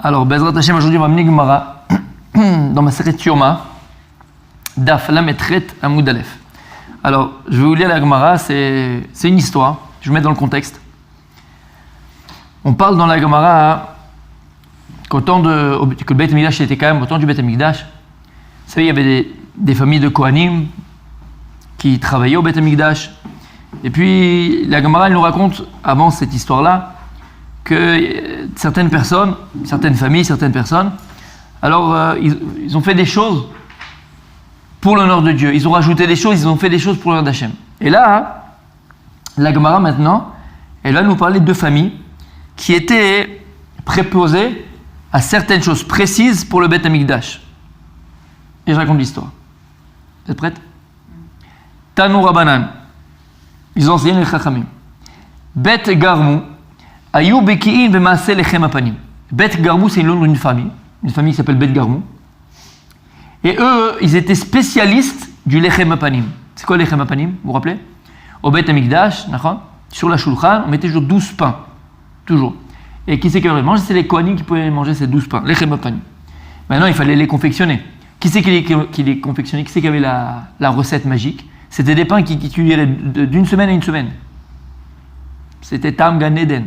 Alors, Bezrat Hashem, aujourd'hui, on va amener Gemara dans ma série Yoma, Daf Lametret Amoud Aleph. Alors, je vais vous lire la Gemara, c'est une histoire, je vais vous mettre dans le contexte. On parle dans la Gemara que le Beit Hamikdash était quand même au temps du Beit Hamikdash. Vous savez, il y avait des familles de Kohanim qui travaillaient au Beit Hamikdash. Et puis, la Gemara, elle nous raconte, avant cette histoire-là, que certaines personnes, certaines familles, certaines personnes, alors ils ont fait des choses pour l'honneur de Dieu. Ils ont rajouté des choses, ils ont fait des choses pour l'honneur d'Hachem. Et là, la Gemara maintenant, elle va nous parler de deux familles qui étaient préposées à certaines choses précises pour le Beit Hamikdash. Et je raconte l'histoire. Vous êtes prêtes? Tanu Rabbanan. Ils enseignent les Chachamim. Bet Garmou, Ayou Beki'in Vemaase Lechem Apanim. Bet Garmou, c'est le nom d'une famille qui s'appelle Bet Garmou. Et eux, ils étaient spécialistes du Lechem Apanim. C'est quoi le Lechem Apanim? Vous vous rappelez? Au Beit Hamikdash, sur la Shulchan, on mettait toujours 12 pains. Toujours. Et qui c'est qui avait mangé? C'est les Kohanim qui pouvaient manger ces 12 pains, Lechem Apanim. Maintenant, il fallait les confectionner. Qui c'est qui les confectionnait? Qui c'est qui avait la recette magique? C'était des pains qui duraient d'une semaine à une semaine. C'était Tam Gan Eden.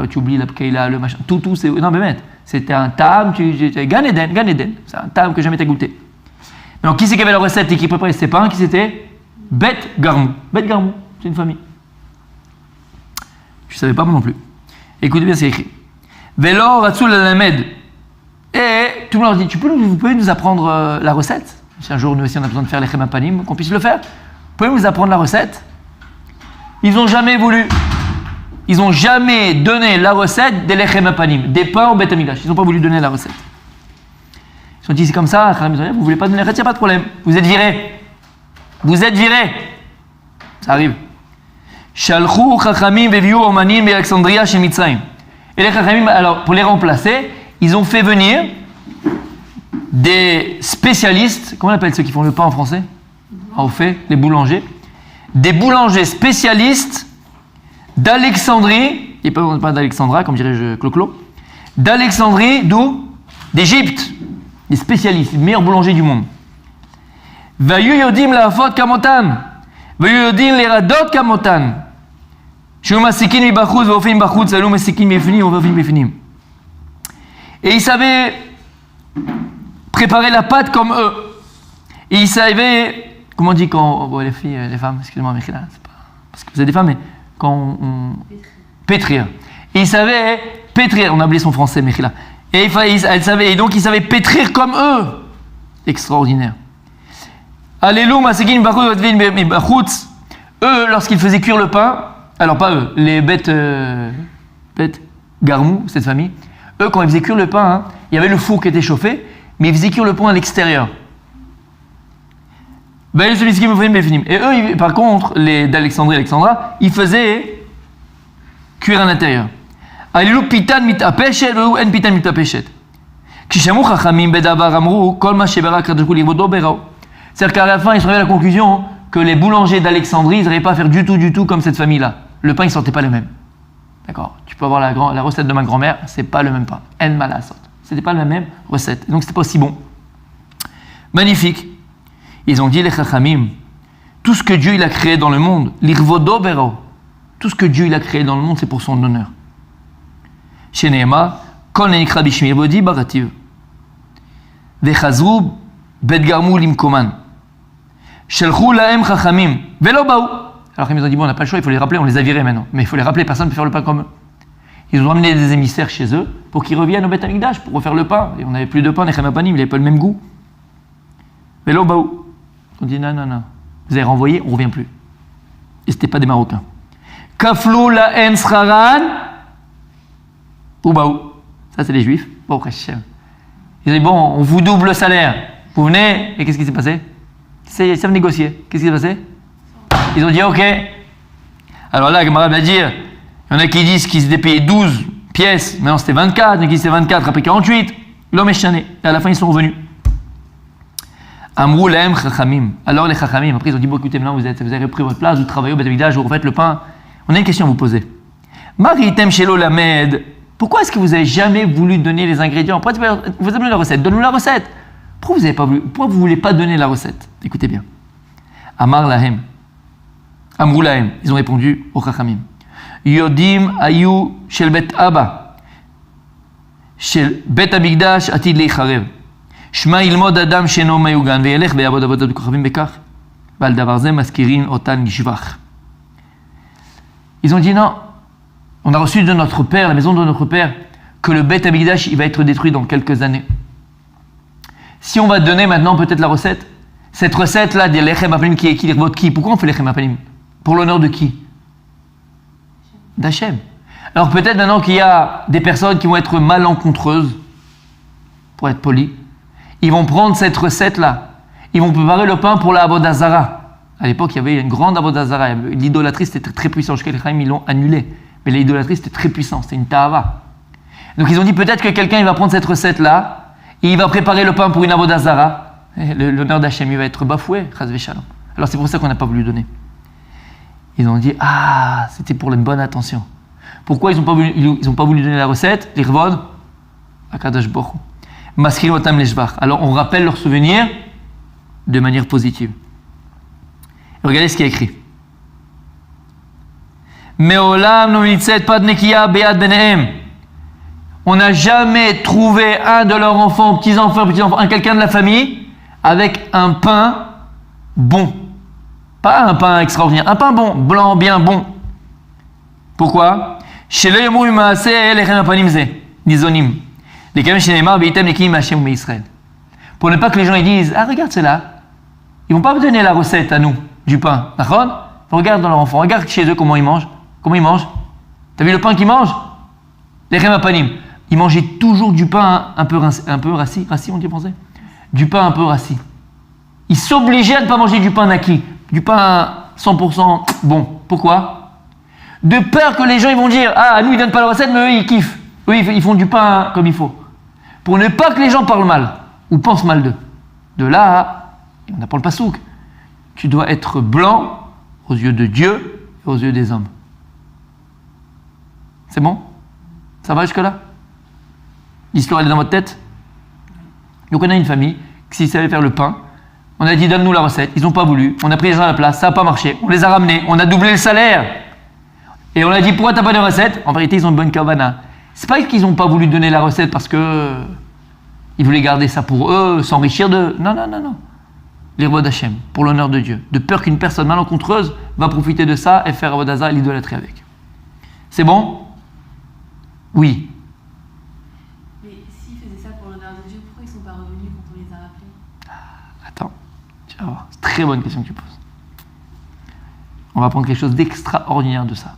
Tu oublies la Pkeila, le machin. Tout, c'est. Non, mais c'était un Tam, Gan Eden. C'est un Tam que jamais t'as goûté. Donc, qui c'est qui avait la recette et qui préparait ces pains? Qui c'était? Bet Garmou. Bet Garmou, c'est une famille. Je ne savais pas moi non plus. Écoutez bien, c'est écrit. Velo Ratsul Alamed. Et tout le monde leur dit, vous pouvez nous apprendre la recette? Si un jour nous aussi on a besoin de faire les Lechem Apanim, qu'on puisse le faire. Vous pouvez nous apprendre la recette? Ils n'ont jamais voulu. Ils n'ont jamais donné la recette des Lechem Apanim, des pains au Beit Hamikdash. Ils n'ont pas voulu donner la recette. Ils se sont dit, c'est comme ça, vous ne voulez pas donner la recette, il n'y a pas de problème. Vous êtes virés. Vous êtes virés. Ça arrive. Shalchou Chachamim Veviu Omanim Alexandria chez Mitzrayim. Et les Chachamim, alors pour les remplacer, ils ont fait venir des spécialistes, comment on appelle ceux qui font le pain en français? Au fait, les boulangers. Des boulangers spécialistes d'Alexandrie, et pas d'Alexandra, comme dirais-je Clo-Clo, d'Alexandrie, d'où? D'Égypte. Des spécialistes, les meilleurs boulangers du monde. Vayu yodim la afot kamotan. Vayu yodim les radot kamotan. Shou masikin mi bachutz, vofim bachutz, alou masikin mi efnim, vofim mi efnim. Et ils savaient préparer la pâte comme eux. Et ils savaient, comment on dit quand les filles, les femmes, excusez-moi, Michela, c'est pas parce que vous êtes des femmes, mais quand on pétrir. Et ils savaient pétrir, on a oublié son français, Michela. Et et donc ils savaient pétrir comme eux. Extraordinaire. Alléluia, masikin bachutz, vofim bachutz. Eux, lorsqu'ils faisaient cuire le pain, alors pas eux, les bêtes Garmou, cette famille. Eux, quand ils faisaient cuire le pain, il y avait le four qui était chauffé, mais ils faisaient cuire le pain à l'extérieur. Et eux, par contre, les d'Alexandrie et Alexandra, ils faisaient cuire à l'intérieur. C'est-à-dire qu'à la fin, ils sont arrivés à la conclusion que les boulangers d'Alexandrie, ils n'arrivaient pas à faire du tout comme cette famille-là. Le pain, il ne sentait pas le même. D'accord? Tu peux avoir la recette de ma grand-mère, c'est pas le même pain. En malasot. C'était pas la même recette. Donc c'était pas aussi bon. Magnifique. Ils ont dit les Chachamim, tout ce que Dieu il a créé dans le monde, l'irvodo bero, tout ce que Dieu il a créé dans le monde, c'est pour son honneur. Chez Nehema, kol nenikra bishmir bodi barativ. Vechazru bet garmou limkoman. Shelchou lahem Chachamim. Velo baou. Alors ils ont dit, bon, on n'a pas le choix, il faut les rappeler, on les a virés maintenant. Mais il faut les rappeler, personne ne peut faire le pain comme eux. Ils ont amené des émissaires chez eux pour qu'ils reviennent au Beit Hamikdash pour refaire le pain. Et on n'avait plus de pain, les Lechem Apanim, ils n'avaient pas le même goût. Velo baou. On dit, non. Vous avez renvoyé, on ne revient plus. Et ce n'était pas des Marocains. Kaflou la en sraran. Ou baou. Ça, c'est les Juifs. Bon, ils ont dit, bon, on vous double le salaire. Vous venez, et qu'est-ce qui s'est passé? Ils savent négocier. Qu'est-ce qui s'est passé? Ils ont dit ok. Alors là, Gemara va dire, il y en a qui disent qu'ils étaient payés 12 pièces, maintenant c'était 24, il y en a qui disaient 24, après 48. L'homme est chané. Et à la fin, ils sont revenus. Amrou lahem chachamim. Alors les chachamim, après ils ont dit, bon écoutez, maintenant vous avez repris votre place, vous travaillez au Beit Hamikdash, vous refaites le pain. On a une question à vous poser. Maritem shelo lamed Pourquoi est-ce que vous n'avez jamais voulu donner les ingrédients? Pourquoi vous avez donné la recette? Donne-nous la recette. Pourquoi vous ne voulez pas donner la recette? Écoutez bien. Amar lahem. Amrou lahem. Ils ont répondu au Chachamim. Yodim ayu shel bet Abba. Shel bet Amigdash atid leicharev. Shma ilmod adam sheno mayugan. Ve'elech ve'yavod avodat kochavim bekach. Val davar ze maskirin otan gishvach. Ils ont dit non. On a reçu de notre père, la maison de notre père, que le Beth Amikdash, il va être détruit dans quelques années. Si on va donner maintenant peut-être la recette, cette recette-là des lechem apanim qui est qui, qui? Pourquoi on fait lechem apanim? Pour l'honneur de qui? D'Hachem. Alors peut-être maintenant qu'il y a des personnes qui vont être malencontreuses, pour être polis, ils vont prendre cette recette-là, ils vont préparer le pain pour la Avodah Zara. À l'époque, il y avait une grande Avodah Zara, l'idolâtrie c'était très puissant, jusqu'à les Chaim, ils l'ont annulé. Mais l'idolâtrie, c'était très puissant, c'était une ta'ava. Donc ils ont dit peut-être que quelqu'un il va prendre cette recette-là, et il va préparer le pain pour une Avodah Zara, et l'honneur d'Hachem, il va être bafoué, chas v'shalom. Alors c'est pour ça qu'on n'a pas voulu donner. Ils ont dit, ah, c'était pour une bonne attention. Pourquoi ils n'ont pas voulu donner la recette? Les revod, akadosh baruch hu. Maskir otam leshvach. Alors on rappelle leurs souvenirs de manière positive. Et regardez ce qui est écrit. On n'a jamais trouvé un de leurs enfants, petits-enfants, quelqu'un de la famille, avec un pain bon. Pas un pain extraordinaire, un pain bon, blanc, bien bon. Pourquoi? Pour ne pas que les gens ils disent, ah regarde c'est là. Ils vont pas me donner la recette à nous, du pain. D'accord? Regarde dans leur enfant, regarde chez eux comment ils mangent. Comment ils mangent? T'as vu le pain qu'ils mangent? Les remapanim. Ils mangeaient toujours du pain un peu rassis, on dit en français? Du pain un peu rassis. Ils s'obligeaient à ne pas manger du pain naki, du pain 100% bon. Pourquoi? De peur que les gens ils vont dire, ah, nous ils donnent pas la recette, mais eux ils kiffent. Eux ils font du pain comme il faut. Pour ne pas que les gens parlent mal, ou pensent mal d'eux. De là, on apprend le pasouk. Tu dois être blanc aux yeux de Dieu et aux yeux des hommes. C'est bon? Ça va jusque-là? L'histoire elle est dans votre tête? Donc on a une famille qui savait faire le pain. On a dit donne-nous la recette. Ils n'ont pas voulu. On a pris les gens à la place. Ça n'a pas marché. On les a ramenés. On a doublé le salaire. Et on a dit pourquoi tu n'as pas de recette? En vérité ils ont une bonne kavana. C'est pas qu'ils n'ont pas voulu donner la recette parce que ils voulaient garder ça pour eux, s'enrichir d'eux. Non. L'Irvod Hashem, pour l'honneur de Dieu. De peur qu'une personne malencontreuse va profiter de ça et faire Avodah Zara et l'idolâtrer avec. C'est bon? Oui. Mais s'ils faisaient ça pour l'honneur de Dieu, pourquoi ils ne sont pas revenus quand on les a rappelés? Attends, tu vas voir. C'est une très bonne question que tu poses. On va apprendre quelque chose d'extraordinaire de ça.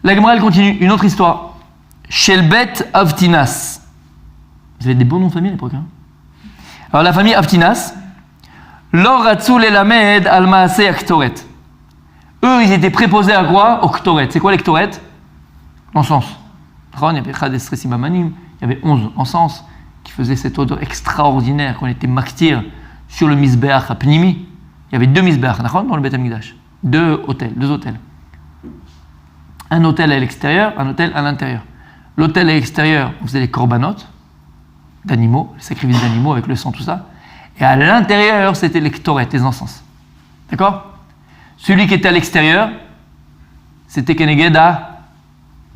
La Gemara, elle continue. Une autre histoire. Shelbet Avtinas. Vous avez des bons noms de famille à l'époque, hein? Alors la famille Avtinas, Lor Ratzul Elamed Al Maase Aktoret. Eux, ils étaient préposés à quoi? Au Ktoret. C'est quoi les Ktoret? L'encens. Il y avait Chades Resim Amanim, il y avait 11 encens qui faisaient cette odeur extraordinaire qu'on était maktir sur le Misbeach à Pnimi. Il y avait 2 Misbeach dans le Beth Amikdash. 2 hôtels. Un hôtel à l'extérieur, un hôtel à l'intérieur. L'hôtel à l'extérieur, on faisait les corbanotes d'animaux, les sacrifices d'animaux avec le sang, tout ça. Et à l'intérieur, c'était les Ktoret, les encens. D'accord? Celui qui était à l'extérieur, c'était Keneged à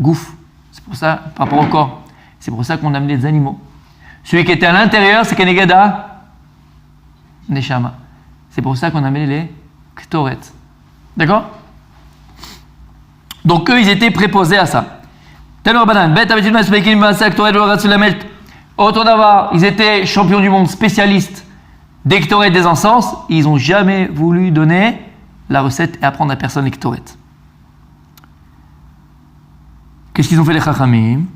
Gouf. C'est pour ça, par rapport au corps. C'est pour ça qu'on amenait des animaux. Celui qui était à l'intérieur, c'est Keneged à Neshama. C'est pour ça qu'on amenait les Ktoret. D'accord? Donc eux, ils étaient préposés à ça. Autre d'avoir, ils étaient champions du monde, spécialistes des Ktoret des encens. Ils n'ont jamais voulu donner la recette et apprendre à personne les Ktoret. Qu'est-ce qu'ils ont fait les Chachamim?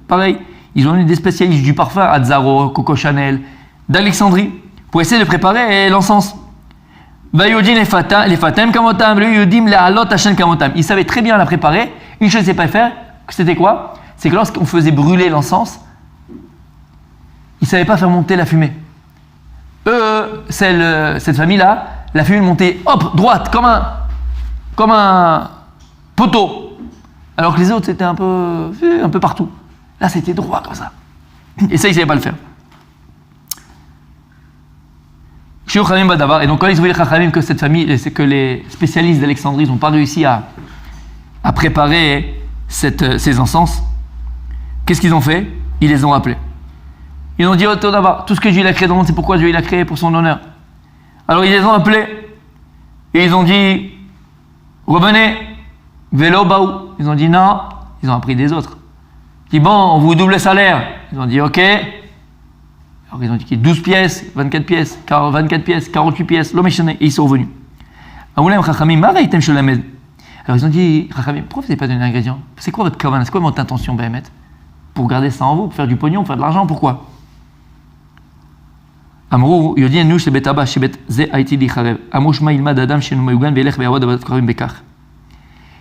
Pareil, ils ont eu des spécialistes du parfum, Azzaro, Coco Chanel, d'Alexandrie, pour essayer de préparer l'encens. Ils savaient très bien la préparer. Une chose qu'ils ne savaient pas faire, c'était quoi? C'est que lorsqu'on faisait brûler l'encens, ils ne savaient pas faire monter la fumée. Eux, cette famille-là, la fumée montait, hop, droite, comme comme un poteau. Alors que les autres, c'était un peu partout. Là, c'était droit comme ça. Et ça, ils ne savaient pas le faire. Et donc, quand ils ont vu les Chachamim que cette famille, c'est que les spécialistes d'Alexandrie n'ont pas réussi à préparer ces encens, qu'est-ce qu'ils ont fait? Ils les ont appelés. Ils ont dit, oh, tout ce que Dieu a créé dans le monde, c'est pourquoi Dieu l'a créé, pour son honneur. Alors, ils les ont appelés. Et ils ont dit, revenez, vélo baou. Ils ont dit non, ils ont appris des autres. Ils ont dit, bon, on vous double le salaire. Ils ont dit, ok. Alors, ils ont dit 12 pièces, 24 pièces, 24 pièces, 48 pièces, l'homme est chané. Et ils sont revenus. Alors, ils ont dit, Chachamim, pourquoi vous n'avez pas donné l'ingrédient? C'est quoi votre kavanah? C'est quoi votre intention, Béhémet? Pour garder ça en vous, pour faire du pognon, pour faire de l'argent, pourquoi? Amrou, Yodien nous, chez Betaba, chez Bet Ze Haïti Li Charev. Amrou Shma Ilma Dadam, chez Noumaougan, Velech Be'awad, Abat Karim Bekar.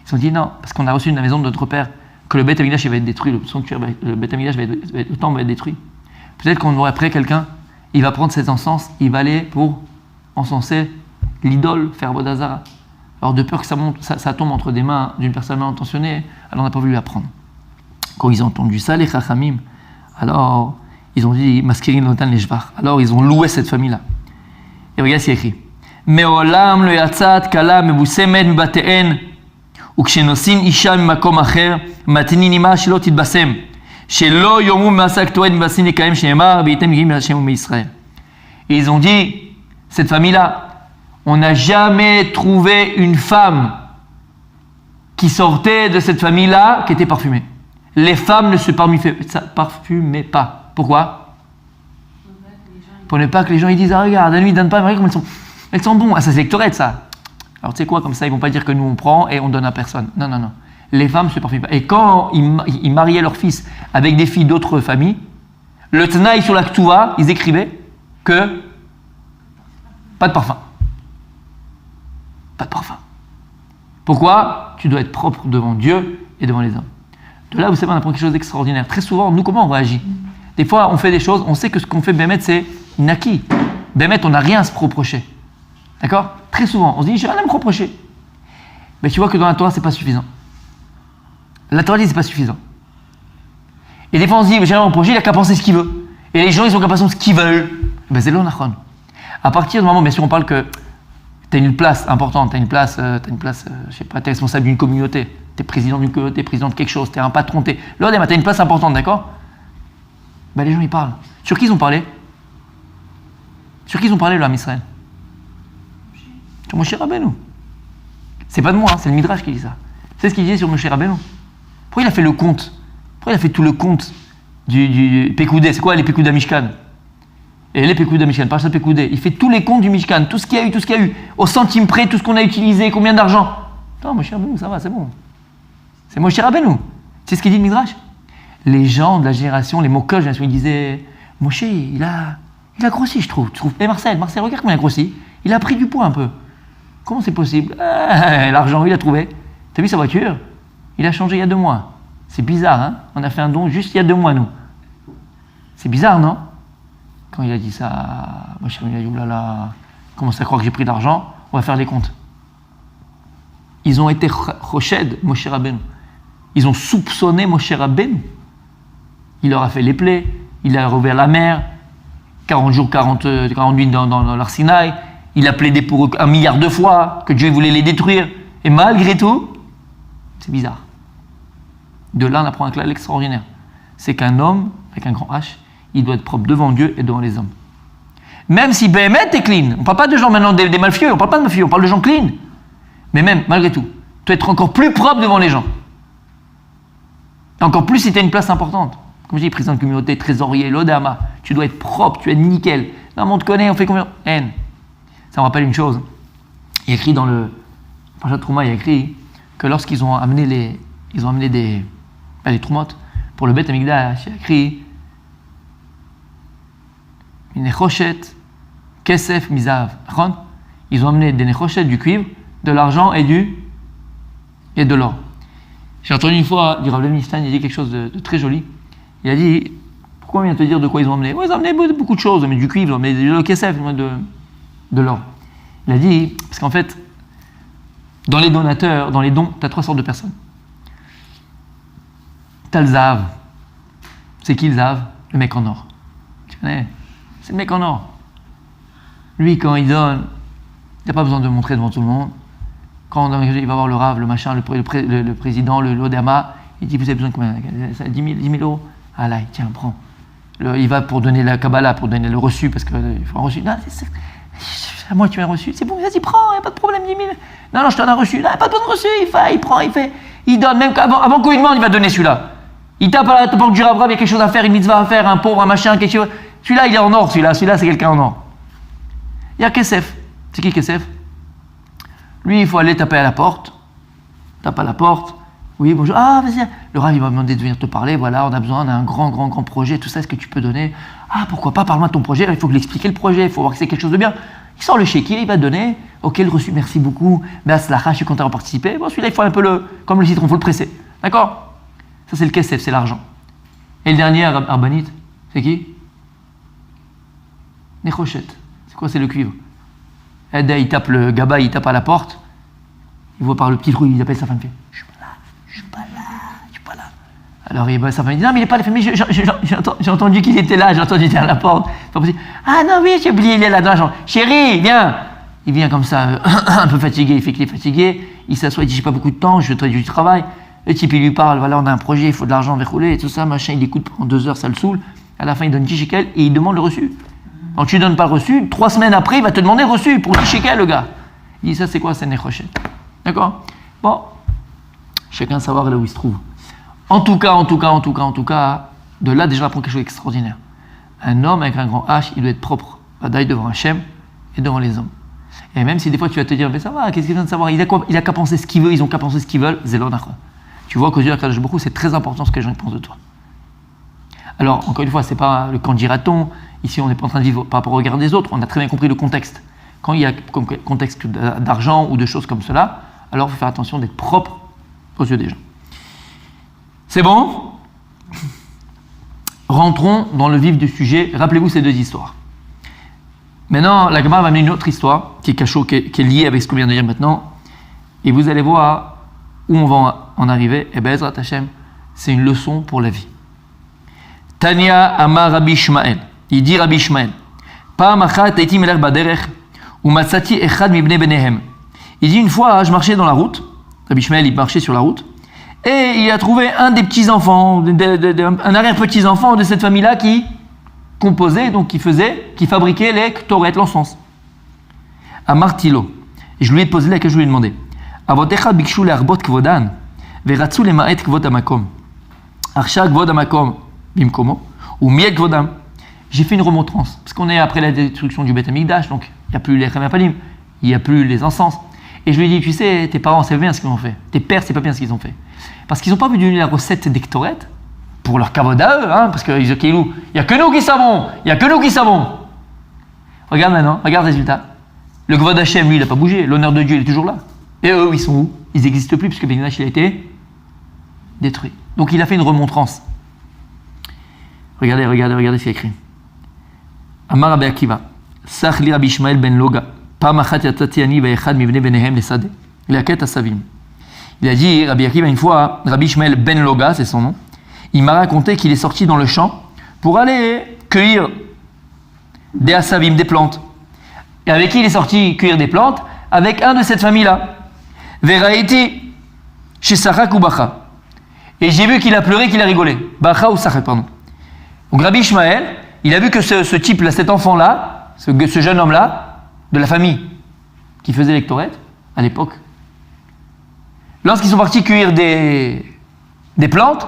Ils ont dit non, parce qu'on a reçu de la maison de notre père que le Beth Amikdash va être détruit, le Beth Amikdash le temple va être détruit. Peut-être qu'on aurait après quelqu'un, il va prendre cet encens, il va aller pour encenser l'idole, faire Bodazara. Alors de peur que ça tombe entre des mains d'une personne mal intentionnée, alors on n'a pas voulu l'apprendre. Quand ils ont entendu ça, les Chachamim, alors ils ont dit Maskirin Lotan Leshvar. Alors ils ont loué cette famille-là. Et regarde ce qu'il y a écrit. Me'olam lo yatzat kala mebusemet mibate'en וכשנושאים אישה ממקום אחר, מתנין עמה שלא תתבשם, שלא יאמרו מעשה כתורת מבשם לקיים שנאמר, וייתם גאים להשם ומישראל. Et ils ont dit, cette famille-là, on n'a jamais trouvé une femme qui sortait de cette famille-là qui était parfumée. Les femmes ne se parfumaient pas. Pourquoi? Pour ne pas que les gens ils disent, ah regarde, la nuit, donne pas, mais regarde comme elles sont bonnes. Ah ça c'est lectorette ça. Alors tu sais quoi, comme ça ils vont pas dire que nous on prend et on donne à personne. Non, non, non. Les femmes se parfument pas. Et quand ils mariaient leurs fils avec des filles d'autres familles, le Tnaï sur la Ktuva, ils écrivaient que pas de parfum. Pas de parfum. Pourquoi? Tu dois être propre devant Dieu et devant les hommes. De là, vous savez, on apprend quelque chose d'extraordinaire. Très souvent, nous, comment on réagit? Des fois, on fait des choses, on sait que ce qu'on fait, Bémet, c'est naki. Bémet, on n'a rien à se reprocher. D'accord? Très souvent, on se dit, j'ai rien à me reprocher. Mais tu vois que dans la Torah, c'est pas suffisant. La Torah dit, c'est pas suffisant. Et des fois, on se dit, j'ai rien à me reprocher, il n'a qu'à penser ce qu'il veut. Et les gens, ils ont qu'à penser ce qu'ils veulent. Ben, c'est l'onachon. À partir du moment, bien sûr, on parle que tu as une place importante, tu as une place, je sais pas, tu es responsable d'une communauté, tu es président d'une communauté, président de quelque chose, tu es un patron, tu as une place importante, d'accord? Ben, les gens, ils parlent. Sur qui ils ont parlé? Sur qui ils ont parlé, le Ham Israël? Sur Moshe Rabbeinu. C'est pas de moi, hein, c'est le Midrash qui dit ça. C'est ce qu'il disait sur Moshe Rabbeinu. Pourquoi il a fait le compte? Pourquoi il a fait tout le compte du Pekoudé? C'est quoi les Pekoudé Mishkan? Et les Pekoudé Mishkan, pas ça Pekoudé. Il fait tous les comptes du Mishkan, tout ce qu'il y a eu, au centime près, tout ce qu'on a utilisé, combien d'argent. Non, Moshe Rabbeinu, ça va, c'est bon. C'est Moshe Rabbeinu. C'est ce qu'il dit le Midrash. Les gens de la génération, les moqueurs de la génération, ils disaient Moshe, il a grossi, je trouve. Et Marcel, regarde comment il a grossi. Il a pris du poids un peu. Comment c'est possible? L'argent, il a trouvé. T'as vu sa voiture? Il a changé il y a 2 mois. C'est bizarre, hein? On a fait un don juste il y a 2 mois, nous. C'est bizarre, non? Quand il a dit ça, Moshe Rabbeinu a dit, oulala, commence à croire que j'ai pris d'argent, on va faire les comptes. Ils ont été Choshed, Moshe Rabbeinu. Ils ont soupçonné Moshe Rabbeinu. Il leur a fait les plaies, il a rouvert la mer, 40 jours, 48 dans l'Ar Sinaï. Il a plaidé pour eux 1 milliard de fois que Dieu voulait les détruire. Et malgré tout, c'est bizarre. De là, on apprend un clal extraordinaire. C'est qu'un homme, avec un grand H, il doit être propre devant Dieu et devant les hommes. Même si Béhémet est clean. On ne parle pas de gens maintenant des malfieux, on ne parle pas de malfieux, on parle de gens clean. Mais même, malgré tout, tu dois être encore plus propre devant les gens. Et encore plus si tu as une place importante. Comme je dis, président de communauté, trésorier, l'Odama, tu dois être propre, tu dois être nickel. Non, mais on te connaît, on fait combien? Haine. Ça me rappelle une chose. Il y a écrit dans le Parashat Trouma, il y a écrit que lorsqu'ils ont amené les troumotes pour le Beth Amikdash, il y a écrit une nechoshet, kesef, mizav. Ils ont amené des nechoshet, du cuivre, de l'argent et de l'or. J'ai entendu une fois, du Rav Levinstein, il a dit quelque chose de très joli. Il a dit, pourquoi on vient te dire de quoi ils ont amené? Oui, ils ont amené beaucoup de choses, mais du cuivre, ils ont amené du kesef, de l'or. Il a dit, parce qu'en fait, Dans les donateurs, dans les dons, tu as 3 sortes de personnes. Tu as le Zahav. C'est qui le Zahav? Le mec en or. Tu connais? C'est le mec en or. Lui, quand il donne, il n'a pas besoin de le montrer devant tout le monde. Quand il va voir le Rav, le machin, le président, l'Odama, il dit, vous avez besoin de combien? 10 000 euros. Ah là, tiens, prends. Il va pour donner la Kabbalah, pour donner le reçu, parce qu'il faut un reçu. Non, à moi, tu as un reçu. C'est bon, vas-y, prends, il n'y a pas de problème, 10 000. Non, je te donne un reçu. Non, il n'y a pas de reçu. Il prend, il fait. Il donne, même avant qu'on lui demande, il va donner celui-là. Il tape à la porte du Rav, il y a quelque chose à faire, une mitzvah à faire, un pauvre, un machin, quelque chose. Celui-là, il est en or, celui-là, c'est quelqu'un en or. Il y a Kesef. C'est qui Kesef? Lui, il faut aller taper à la porte. Tape à la porte. Oui, bonjour. Ah, vas-y. Le Rav, il va me demander de venir te parler. Voilà, on a besoin d'un grand projet. Tout ça, est-ce que tu peux donner? Ah, pourquoi pas, parle-moi de ton projet. Il faut lui expliquer le projet. Il faut voir que c'est quelque chose de bien. Il sort le chéquier, il va donner. Ok, le reçu, merci beaucoup. Mais je suis content de participer. Bon, celui-là, il faut un peu comme le citron, il faut le presser. D'accord? Ça, c'est le kesef, c'est l'argent. Et le dernier, Arbanit, c'est qui? Nechoshet. C'est quoi? C'est le cuivre. Il tape le gaba, il tape à la porte. Il voit par le petit trou, il appelle sa femme. Je suis pas là. Alors sa femme dit, non, mais il n'est pas là. Mais j'ai entendu qu'il était là, j'ai entendu qu'il était à la porte. C'est pas possible. Ah non, oui, j'ai oublié, il est là-dedans. Chérie, viens. Il vient comme ça, un peu fatigué, il fait qu'il est fatigué. Il s'assoit, il dit, j'ai pas beaucoup de temps, je fais du travail. Le type, il lui parle, voilà, on a un projet, il faut de l'argent verrouler et tout ça, machin, il écoute pendant 2 heures, ça le saoule. À la fin, il donne 10 shekels et il demande le reçu. Donc tu ne donnes pas le reçu, 3 semaines après, il va te demander le reçu pour 10 shekels, le gars. Il dit, ça, c'est quoi? C'est Nechoshet. D'accord? Bon, chacun savoir là où il se trouve. En tout cas, de là, déjà, on apprend quelque chose d'extraordinaire. Un homme avec un grand H, il doit être propre, badaï devant Hachem et devant les hommes. Et même si des fois tu vas te dire, mais ça va, qu'est-ce qu'il vient de savoir? Il a qu'à penser ce qu'il veut, ils ont qu'à penser ce qu'ils veulent, zélonachon. Tu vois qu'aux yeux d'Akadosh Baruch Hu, c'est très important ce que les gens pensent de toi. Alors, encore une fois, c'est pas le quand dira-t-on. Ici, on n'est pas en train de vivre par rapport au regard des autres, on a très bien compris le contexte. Quand il y a contexte d'argent ou de choses comme cela, alors il faut faire attention d'être propre aux yeux des gens. C'est bon? Rentrons dans le vif du sujet. Rappelez-vous ces 2 histoires. Maintenant, la Gemara va amener une autre histoire qui est cachot, qui est liée avec ce qu'on vient de dire maintenant. Et vous allez voir où on va en arriver. Et bien, Ezrat Hashem, c'est une leçon pour la vie. Tania Amar Rabbi Ishmael. Il dit Rabbi Ishmael. Pa'am achat haiti melech baderech umatzati echad mibnei benehem. Il dit une fois, je marchais dans la route. Rabbi Ishmael, il marchait sur la route. Et il a trouvé un des petits-enfants, un arrière-petit-enfant de cette famille-là qui composait, donc qui fabriquait les ktoret, l'encens. À Martilo. Et je lui ai posé la question, je lui ai demandé. Avotecha bikshu le'arbot kvodan, veratsu lema'et kvod hamakom. Arsha kvod hamakom bimkomo, ou miel kvodam. J'ai fait une remontrance, parce qu'on est après la destruction du Beth Amikdash, donc il n'y a plus les chemapalim, il n'y a plus les encens. Et je lui ai dit, tu sais, tes parents, c'est bien ce qu'ils ont fait. Tes pères, c'est pas bien ce qu'ils ont fait. Parce qu'ils n'ont pas vu donner la recette des ktoret, pour leur kavod à eux, hein, parce qu'il n'y a que nous qui savons. Regarde maintenant, regarde le résultat. Le Kvod Hashem, lui, il n'a pas bougé. L'honneur de Dieu, il est toujours là. Et eux, ils sont où? Ils n'existent plus, puisque Benyanash, il a été détruit. Donc il a fait une remontrance. Regardez ce qu'il a écrit. Amar Rabbi Akiva, Sach li Rabbi Ishmael ben Loga, Pam achat yatati ani ve'echad mivnei benehem lesade. Il a quête à Savim. Il a dit, Rabbi Akiva, une fois, Rabbi Ishmael ben Loga, c'est son nom, il m'a raconté qu'il est sorti dans le champ pour aller cueillir des asavim, des plantes. Et avec qui il est sorti cueillir des plantes? Avec un de cette famille-là. Veraiti chez Sarak ou Bacha. Et j'ai vu qu'il a pleuré, qu'il a rigolé. Bacha ou Sarak, pardon. Donc Rabbi Ishmael, il a vu que ce type-là, cet enfant-là, ce jeune homme-là, de la famille qui faisait les ktoret, à l'époque, lorsqu'ils sont partis cueillir des plantes,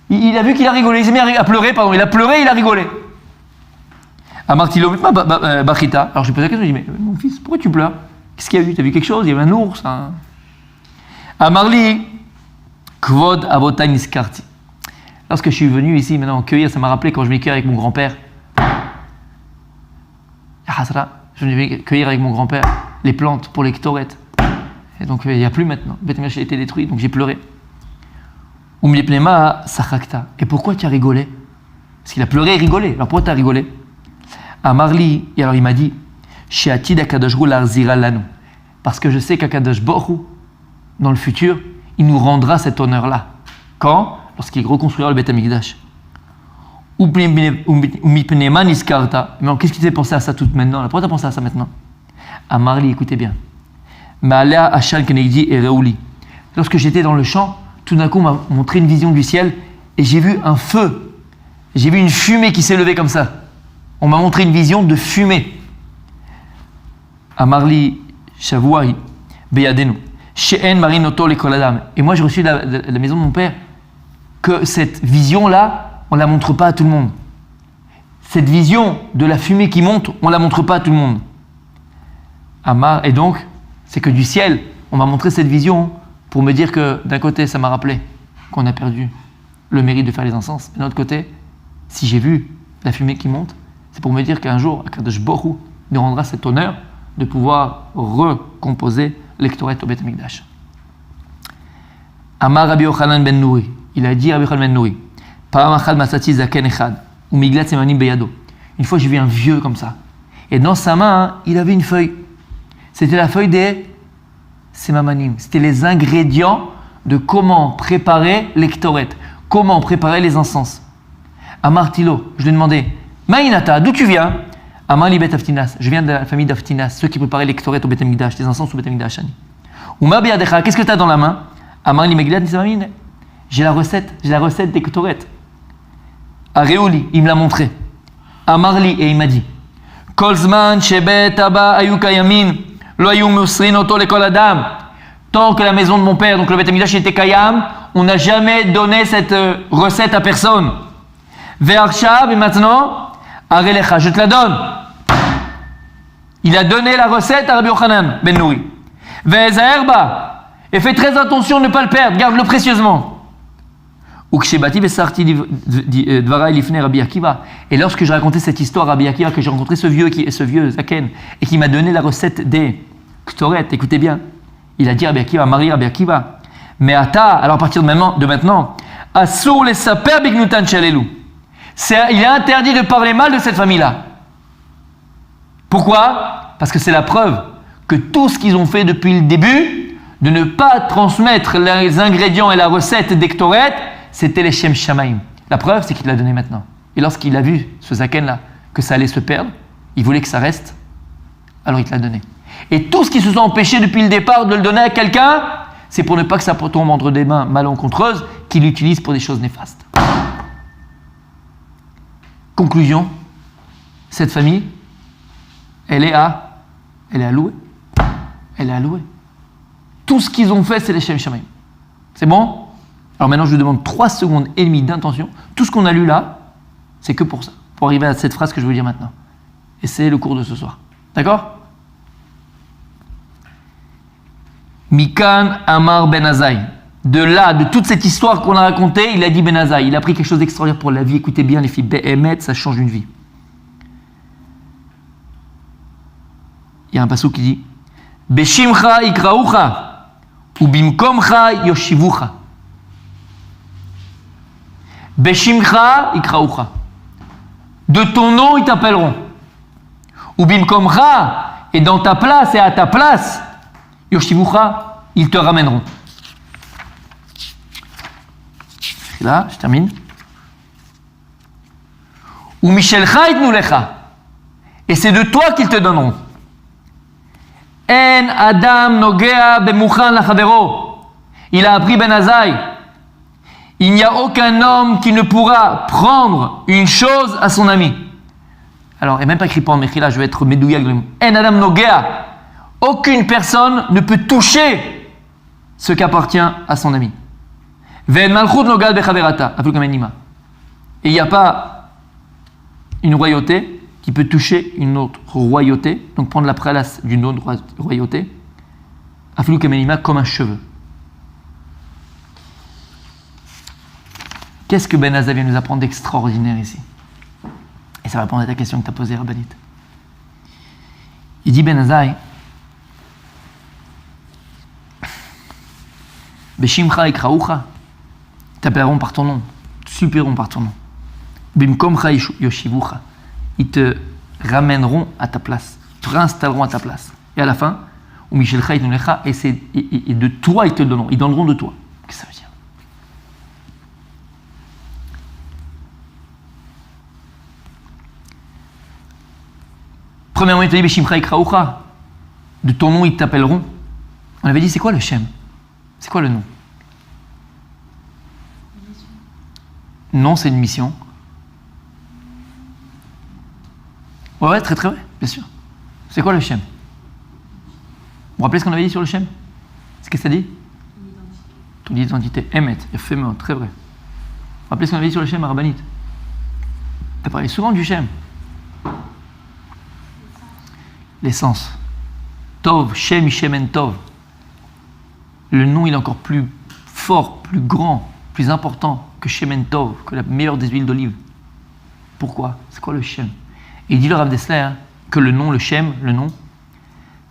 il a vu qu'il a rigolé, il s'est mis à pleurer, pardon, il a pleuré, il a rigolé. À Martilo, Bachita. Alors je lui pose la question, je lui dis, mais mon fils, pourquoi tu pleures? Qu'est-ce qu'il y a eu? Tu as vu quelque chose? Il y avait un ours. À Marli, Kvod Avotai Niskarti. Lorsque je suis venu ici, maintenant, cueillir, ça m'a rappelé quand je m'ai cueilli avec mon grand-père. Je venais cueillir avec mon grand-père les plantes pour les ktoret. Et donc il n'y a plus maintenant. Beth Amikdash a été détruit, donc j'ai pleuré. Et pourquoi tu as rigolé? Parce qu'il a pleuré et rigolé. Alors pourquoi tu as rigolé? À Marli, et alors il m'a dit, Parce que je sais qu'Akadosh Baruch Hu, dans le futur, il nous rendra cet honneur-là. Quand? Lorsqu'il reconstruira le Beth Amikdash. Mais qu'est-ce qui t'est pensé à ça tout maintenant? Pourquoi tu as pensé à ça maintenant? Amarli, écoutez bien. Lorsque j'étais dans le champ, tout d'un coup, on m'a montré une vision du ciel et j'ai vu un feu. J'ai vu une fumée qui s'est levée comme ça. On m'a montré une vision de fumée. Amarli Shavuai Beyadenu. She'en Marinoto Lekoladam. Et moi, j'ai reçu de la maison de mon père que cette vision-là, on ne la montre pas à tout le monde. Cette vision de la fumée qui monte, on ne la montre pas à tout le monde. Amar, et donc, c'est que du ciel, on m'a montré cette vision pour me dire que d'un côté, ça m'a rappelé qu'on a perdu le mérite de faire les encens. Et de l'autre côté, si j'ai vu la fumée qui monte, c'est pour me dire qu'un jour, Akadosh Baruch Hu nous rendra cet honneur de pouvoir recomposer l'Ektoret au Beth Amikdash. Amar Rabbi Yochanan ben Nouri, il a dit Rabbi Yochanan ben Nouri, une fois j'ai vu un vieux comme ça, et dans sa main, il avait une feuille. C'était la feuille des Semamanim, c'était les ingrédients de comment préparer l'Ektoret, comment préparer les encens. Amar Tilo, je lui ai demandé, Maïnata, d'où tu viens? Amar Libet Aftinas, je viens de la famille d'Aftinas, ceux qui préparaient l'Ektoret au Beth Amikdash, les encens au Beth Amikdash. Uma Beyadecha, qu'est-ce que tu as dans la main? Amar Limegilad Nisamamin, j'ai la recette d'Ektoret. Areoli, il me l'a montré. Amarli, et il m'a dit, Kolzman Shebet Abba Ayukayamin, Lo Ayu Musrin Oto Lekol Adam. Tant que la maison de mon père, donc le Beth Amikdash était Kayam, on n'a jamais donné cette recette à personne. Ve'arshav, et maintenant, Arelecha, je te la donne. Il a donné la recette à Rabbi Yochanan ben Nouri. Ve'ezaherba, et fais très attention de ne pas le perdre, garde-le précieusement. Et lorsque je racontais cette histoire à Rabbi Akiva, que j'ai rencontré ce vieux Zaken, et qui m'a donné la recette des Ktoret, écoutez bien, il a dit à Rabbi Akiva, Marie Rabbi Akiva, mais alors à partir de maintenant, Asur les saper bignutan chalelu. Il est interdit de parler mal de cette famille-là. Pourquoi? Parce que c'est la preuve que tout ce qu'ils ont fait depuis le début, de ne pas transmettre les ingrédients et la recette des Ktoret, c'était les Shem Shamaim. La preuve, c'est qu'il l'a donné maintenant. Et lorsqu'il a vu, ce Zaken-là, que ça allait se perdre, il voulait que ça reste, alors il te l'a donné. Et tout ce qui se sont empêchés depuis le départ de le donner à quelqu'un, c'est pour ne pas que ça tombe entre des mains malencontreuses qui l'utilisent pour des choses néfastes. Conclusion, cette famille, elle est allouée. Elle est allouée. Tout ce qu'ils ont fait, c'est les Shem Shamaim. C'est bon? Alors maintenant, je vous demande 3 secondes et demie d'intention. Tout ce qu'on a lu là, c'est que pour ça. Pour arriver à cette phrase que je vais vous dire maintenant. Et c'est le cours de ce soir. D'accord? Mikan Amar Ben Azaï. De là, de toute cette histoire qu'on a racontée, il a dit Ben Azaï. Il a pris quelque chose d'extraordinaire pour la vie. Écoutez bien les filles. Be'emet, ça change une vie. Il y a un passage qui dit Beshimcha ikraucha ou bimkomcha yoshivucha. Beshimcha ikraucha. De ton nom, ils t'appelleront. Ou bimkomcha, et dans ta place et à ta place, yoshivucha, ils te ramèneront. Là, je termine. Ou mishelcha itnulecha, et c'est de toi qu'ils te donneront. En Adam nogea bemuchan lachavero. Il a appris Ben Azaï. Il n'y a aucun homme qui ne pourra prendre une chose à son ami. Alors, il n'est même pas écrit prendre, mais là, je vais être médouillé. En Adam nogea. Aucune personne ne peut toucher ce qui appartient à son ami. Ve'en malchut nogal bechaverata. Et il n'y a pas une royauté qui peut toucher une autre royauté, donc prendre la place d'une autre royauté, afilou kamenima, comme un cheveu. Qu'est-ce que Ben Azaï vient nous apprendre d'extraordinaire ici? Et ça va répondre à ta question que tu as posée, Rabbanit. Il dit Ben Azaï, Beshimcha ikraucha, t'appelleront par ton nom, te supplieront par ton nom. Bimkomcha yoshivucha, ils te ramèneront à ta place, te réinstalleront à ta place. Et à la fin, ou Michelcha Itunecha, et de toi ils te donneront, ils donneront de toi. Qu'est-ce que ça veut dire? Premièrement, il te dit Beshimcha Ikraucha, de ton nom ils t'appelleront. On avait dit c'est quoi le Shem? C'est quoi le nom? Non, c'est une mission. Ouais, très très vrai, bien sûr. C'est quoi le Shem? Vous vous rappelez ce qu'on avait dit sur le Shem? C'est ce que ça dit? Ton identité. Emet, éphémère, très vrai. Vous vous rappelez ce qu'on avait dit sur le Shem, Arabanit? Tu as parlé souvent du Shem. L'essence. Tov, Shem, Shemen Tov. Le nom, il est encore plus fort, plus grand, plus important que Shemen Tov, que la meilleure des huiles d'olive. Pourquoi? C'est quoi le Shem? Et il dit le Rav Dessler que le nom, le Shem, le nom,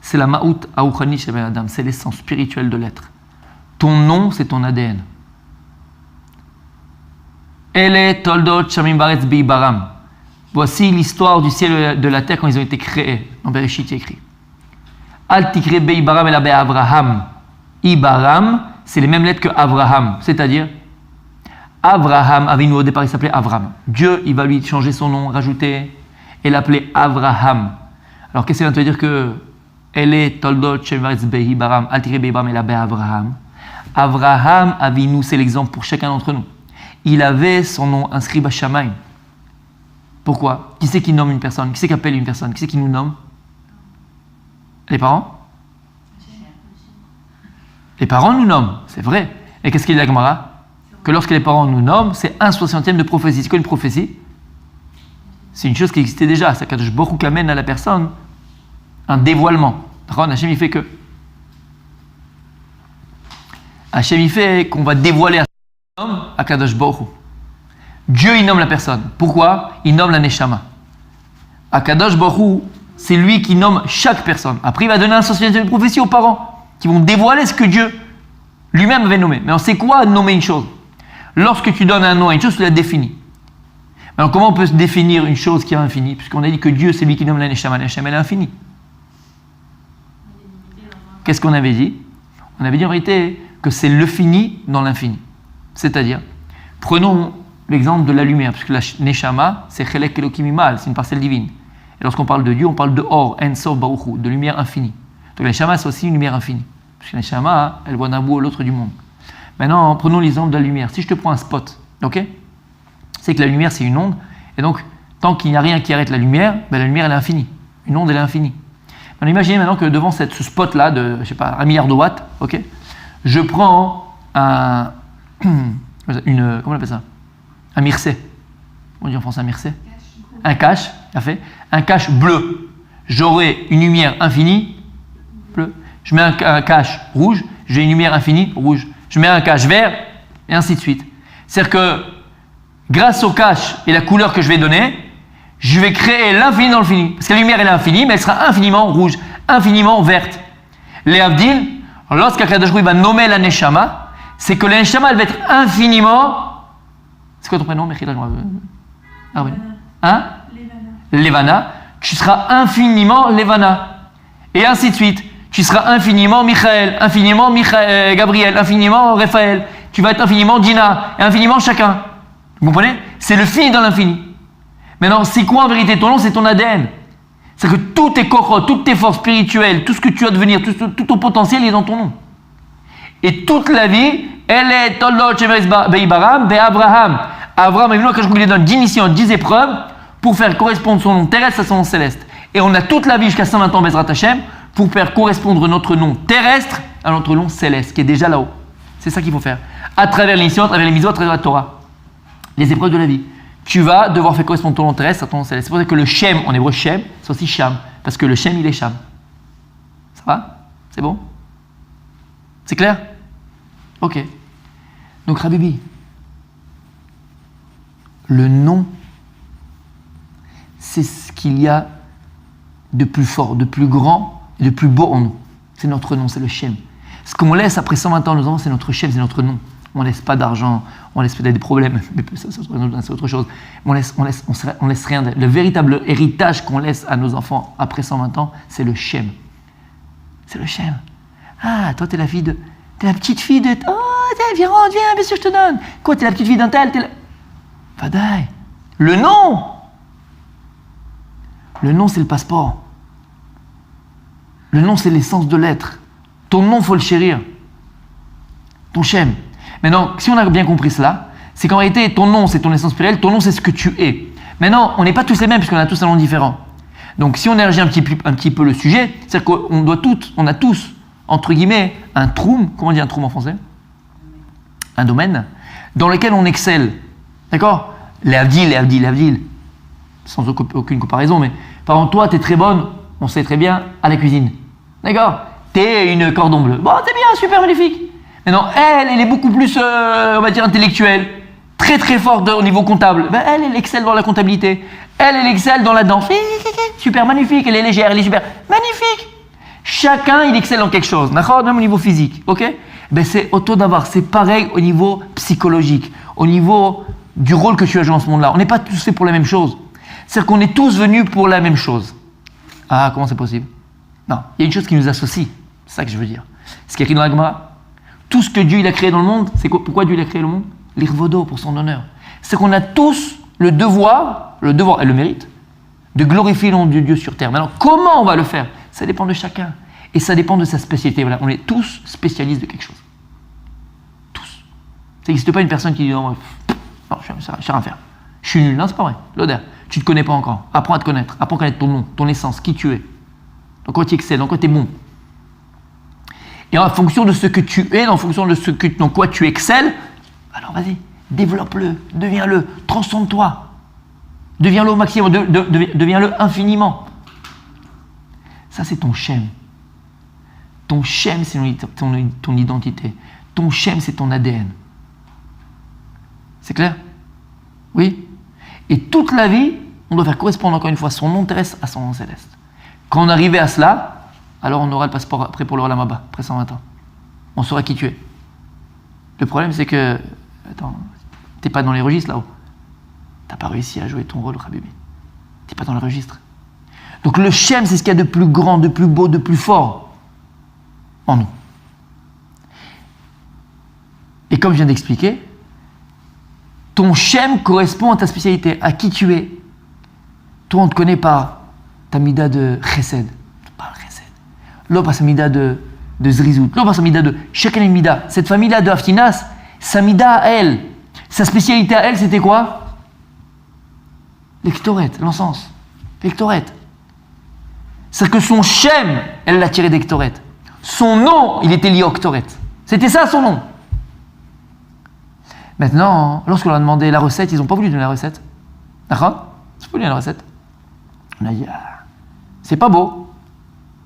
c'est la Ma'ut Aouchani Sheben Adam, c'est l'essence spirituelle de l'être. Ton nom, c'est ton ADN. Ele Toldot Shamim Baretz Beibaram. Voici l'histoire du ciel et de la terre quand ils ont été créés. Dans Bereshit, il y a écrit. Al Tikre Beibaram et la Abraham. Ibaram, c'est les mêmes lettres que Abraham, c'est-à-dire Abraham, Avinu, au départ il s'appelait Avram. Dieu, il va lui changer son nom, rajouter, et l'appeler Abraham. Alors qu'est-ce que ça veut dire que elle est Toldot Shevaretz Behi Baram, Altiré Beibaram et la Abraham. Abraham, Avinu, c'est l'exemple pour chacun d'entre nous. Il avait son nom inscrit Bashamayim. Pourquoi? Qui c'est qui nomme une personne? Qui c'est qui appelle une personne? Qui c'est qui nous nomme? Les parents? Les parents nous nomment, c'est vrai. Et qu'est-ce qu'il dit la Gemara? Que lorsque les parents nous nomment, c'est 1/60 de prophétie. C'est quoi une prophétie? C'est une chose qui existait déjà. C'est qu'Akadosh Baruch Hu amène à la personne un dévoilement. Hachem, il fait que. Hachem, il fait qu'on va dévoiler à l'homme Akadosh Baruch Hu. Dieu, il nomme la personne. Pourquoi? Il nomme la Neshama. Akadosh Baruch Hu, c'est lui qui nomme chaque personne. Après, il va donner 1/60 de prophétie aux parents, qui vont dévoiler ce que Dieu lui-même avait nommé. Mais on sait quoi nommer une chose? Lorsque tu donnes un nom à une chose, tu la définis. Alors comment on peut se définir une chose qui est infinie? Puisqu'on a dit que Dieu, c'est lui qui nomme la Neshama. La Neshama, elle est infinie. Qu'est-ce qu'on avait dit? On avait dit en réalité que c'est le fini dans l'infini. C'est-à-dire, prenons l'exemple de la lumière, puisque la Neshama, c'est Chelek Elokim Imal, c'est une parcelle divine. Et lorsqu'on parle de Dieu, on parle de Or, En Sof Baruch Hu, de lumière infinie. Donc la Neshama, c'est aussi une lumière infinie. Parce que la Neshama, elle voit d'un bout à l'autre du monde. Maintenant, prenons l'exemple de la lumière. Si je te prends un spot, ok? C'est que la lumière, c'est une onde. Et donc, tant qu'il n'y a rien qui arrête la lumière, ben la lumière, elle est infinie. Une onde, elle est infinie. Alors, imaginez maintenant que devant ce spot-là de, je sais pas, 1 milliard de watts, ok? Je prends comment on appelle ça? Un mircé. On dit en français un mircé? Un cache, un cache bleu. J'aurai une lumière infinie, bleu. Je mets un cache rouge, j'ai une lumière infinie, rouge. Je mets un cache vert, et ainsi de suite. C'est-à-dire que, grâce au cache et la couleur que je vais donner, je vais créer l'infini dans le fini. Parce que la lumière, elle est infinie, mais elle sera infiniment rouge, infiniment verte. Les Avdil, lorsqu'Akadosh Baruch Hu va nommer la Neshama, c'est que la Neshama, elle va être infiniment... C'est quoi ton prénom, Mechila? Ah oui. Hein? Levana. Tu seras infiniment Levana. Et ainsi de suite. Tu seras infiniment Michael, infiniment Gabriel, infiniment Raphaël. Tu vas être infiniment Dina, et infiniment chacun. Vous comprenez? C'est le fini dans l'infini. Maintenant, c'est quoi en vérité ton nom? C'est ton ADN. C'est que tous tes kochot, toutes tes forces spirituelles, tout ce que tu vas devenir, tout ton potentiel est dans ton nom. Et toute la vie, elle est Toldot Shevaretz Beibaram, Be'Abraham. Abraham, il lui donne 10 missions, 10 épreuves pour faire correspondre son nom terrestre à son nom céleste. Et on a toute la vie jusqu'à 120 ans, Bezrat Hashem, pour faire correspondre notre nom terrestre à notre nom céleste, qui est déjà là-haut. C'est ça qu'il faut faire. À travers l'émission, à travers les mitzvot, à travers la Torah. Les épreuves de la vie. Tu vas devoir faire correspondre ton nom terrestre à ton nom céleste. C'est pour ça que le Shem, en hébreu Shem, c'est aussi Sham. Parce que le Shem, il est Sham. Ça va? C'est bon? C'est clair? Ok. Donc, Habibi, le nom, c'est ce qu'il y a de plus fort, de plus grand et de plus beau en nous. C'est notre nom, c'est le Shem. Ce qu'on laisse après 120 ans, nos enfants, c'est notre Shem, c'est notre nom. On ne laisse pas d'argent, on laisse peut-être des problèmes, mais ça c'est autre chose. On laisse rien. Le véritable héritage qu'on laisse à nos enfants après 120 ans, c'est le Shem. C'est le Shem. Ah, toi, t'es la petite fille de... Oh, viens, rentre, viens, bien sûr, je te donne. Quoi, t'es la petite fille d'un tel, Vadaï. Le nom, c'est le passeport. Le nom, c'est l'essence de l'être. Ton nom, faut le chérir. Ton Shem. Maintenant, si on a bien compris cela, c'est qu'en réalité, ton nom, c'est ton essence spirituelle, ton nom, c'est ce que tu es. Maintenant, on n'est pas tous les mêmes, puisqu'on a tous un nom différent. Donc, si on élargit un petit peu le sujet, c'est-à-dire qu'on a tous, entre guillemets, un troum, comment on dit un troum en français ? Un domaine, dans lequel on excelle. D'accord ? Les Avdil, sans aucune comparaison, mais par exemple, toi, tu es très bonne, on sait très bien, à la cuisine. D'accord ? Tu es une cordon bleu. Bon, c'est bien, super magnifique. Maintenant, elle est beaucoup plus, on va dire, intellectuelle, très très forte au niveau comptable. Ben, elle excelle dans la comptabilité. Elle excelle dans la danse. Super magnifique, elle est légère, elle est super magnifique. Chacun, il excelle dans quelque chose, d'accord ? Même au niveau physique, ok ? Ben, c'est auto d'avoir, c'est pareil au niveau psychologique, au niveau du rôle que tu as joué dans ce monde-là. On n'est pas tous faits pour la même chose. C'est-à-dire qu'on est tous venus pour la même chose. Ah, comment c'est possible ? Non, il y a une chose qui nous associe, c'est ça que je veux dire. Ce qui est écrit dans la Gemara. Tout ce que Dieu il a créé dans le monde, c'est quoi, pourquoi Dieu il a créé le monde ? L'irvodo, pour son honneur. C'est qu'on a tous le devoir et le mérite, de glorifier le nom de Dieu sur terre. Maintenant, comment on va le faire ? Ça dépend de chacun. Et ça dépend de sa spécialité. Voilà, on est tous spécialistes de quelque chose. Tous. Ça n'existe pas une personne qui dit non, je sais rien faire. Je suis nul. Non, c'est pas vrai. L'odeur. Tu ne te connais pas encore. Apprends à te connaître. Apprends à connaître ton nom, ton essence, qui tu es. Dans quoi tu excelles, dans quoi tu es bon. Et en fonction de ce que tu es, en fonction de dans quoi tu excelles, alors vas-y, développe-le, deviens-le, transcende-toi. Deviens-le au maximum, deviens-le infiniment. Ça, c'est ton Shem. Ton Shem, c'est ton identité. Ton Shem, c'est ton ADN. C'est clair ? Oui ? Et toute la vie, on doit faire correspondre encore une fois son nom terrestre à son nom céleste. Quand on arrivait à cela, alors on aura le passeport après pour le Olam Haba, après 120 ans. On saura qui tu es. Le problème, c'est que... Attends, t'es pas dans les registres là-haut. T'as pas réussi à jouer ton rôle, Habibi. T'es pas dans le registre. Donc le Shem, c'est ce qu'il y a de plus grand, de plus beau, de plus fort en nous. Et comme je viens d'expliquer, ton Shem correspond à ta spécialité, à qui tu es. Toi, on te connaît par ta mida de Chesed. Pas le Chesed. L'autre par sa mida de Zrizout. L'autre par sa mida de Shekel Mida. Cette famille-là de Haftinas, sa mida à elle, sa spécialité à elle, c'était quoi ? L'Ektoret, l'encens. L'Ektoret. C'est-à-dire que son Shem, elle l'a tiré d'Ektoret. Son nom, il était lié au Ektoret. C'était ça son nom. Maintenant, lorsqu'on leur a demandé la recette, ils n'ont pas voulu donner la recette. D'accord ? Ils n'ont pas voulu donner la recette. On a dit, c'est pas beau.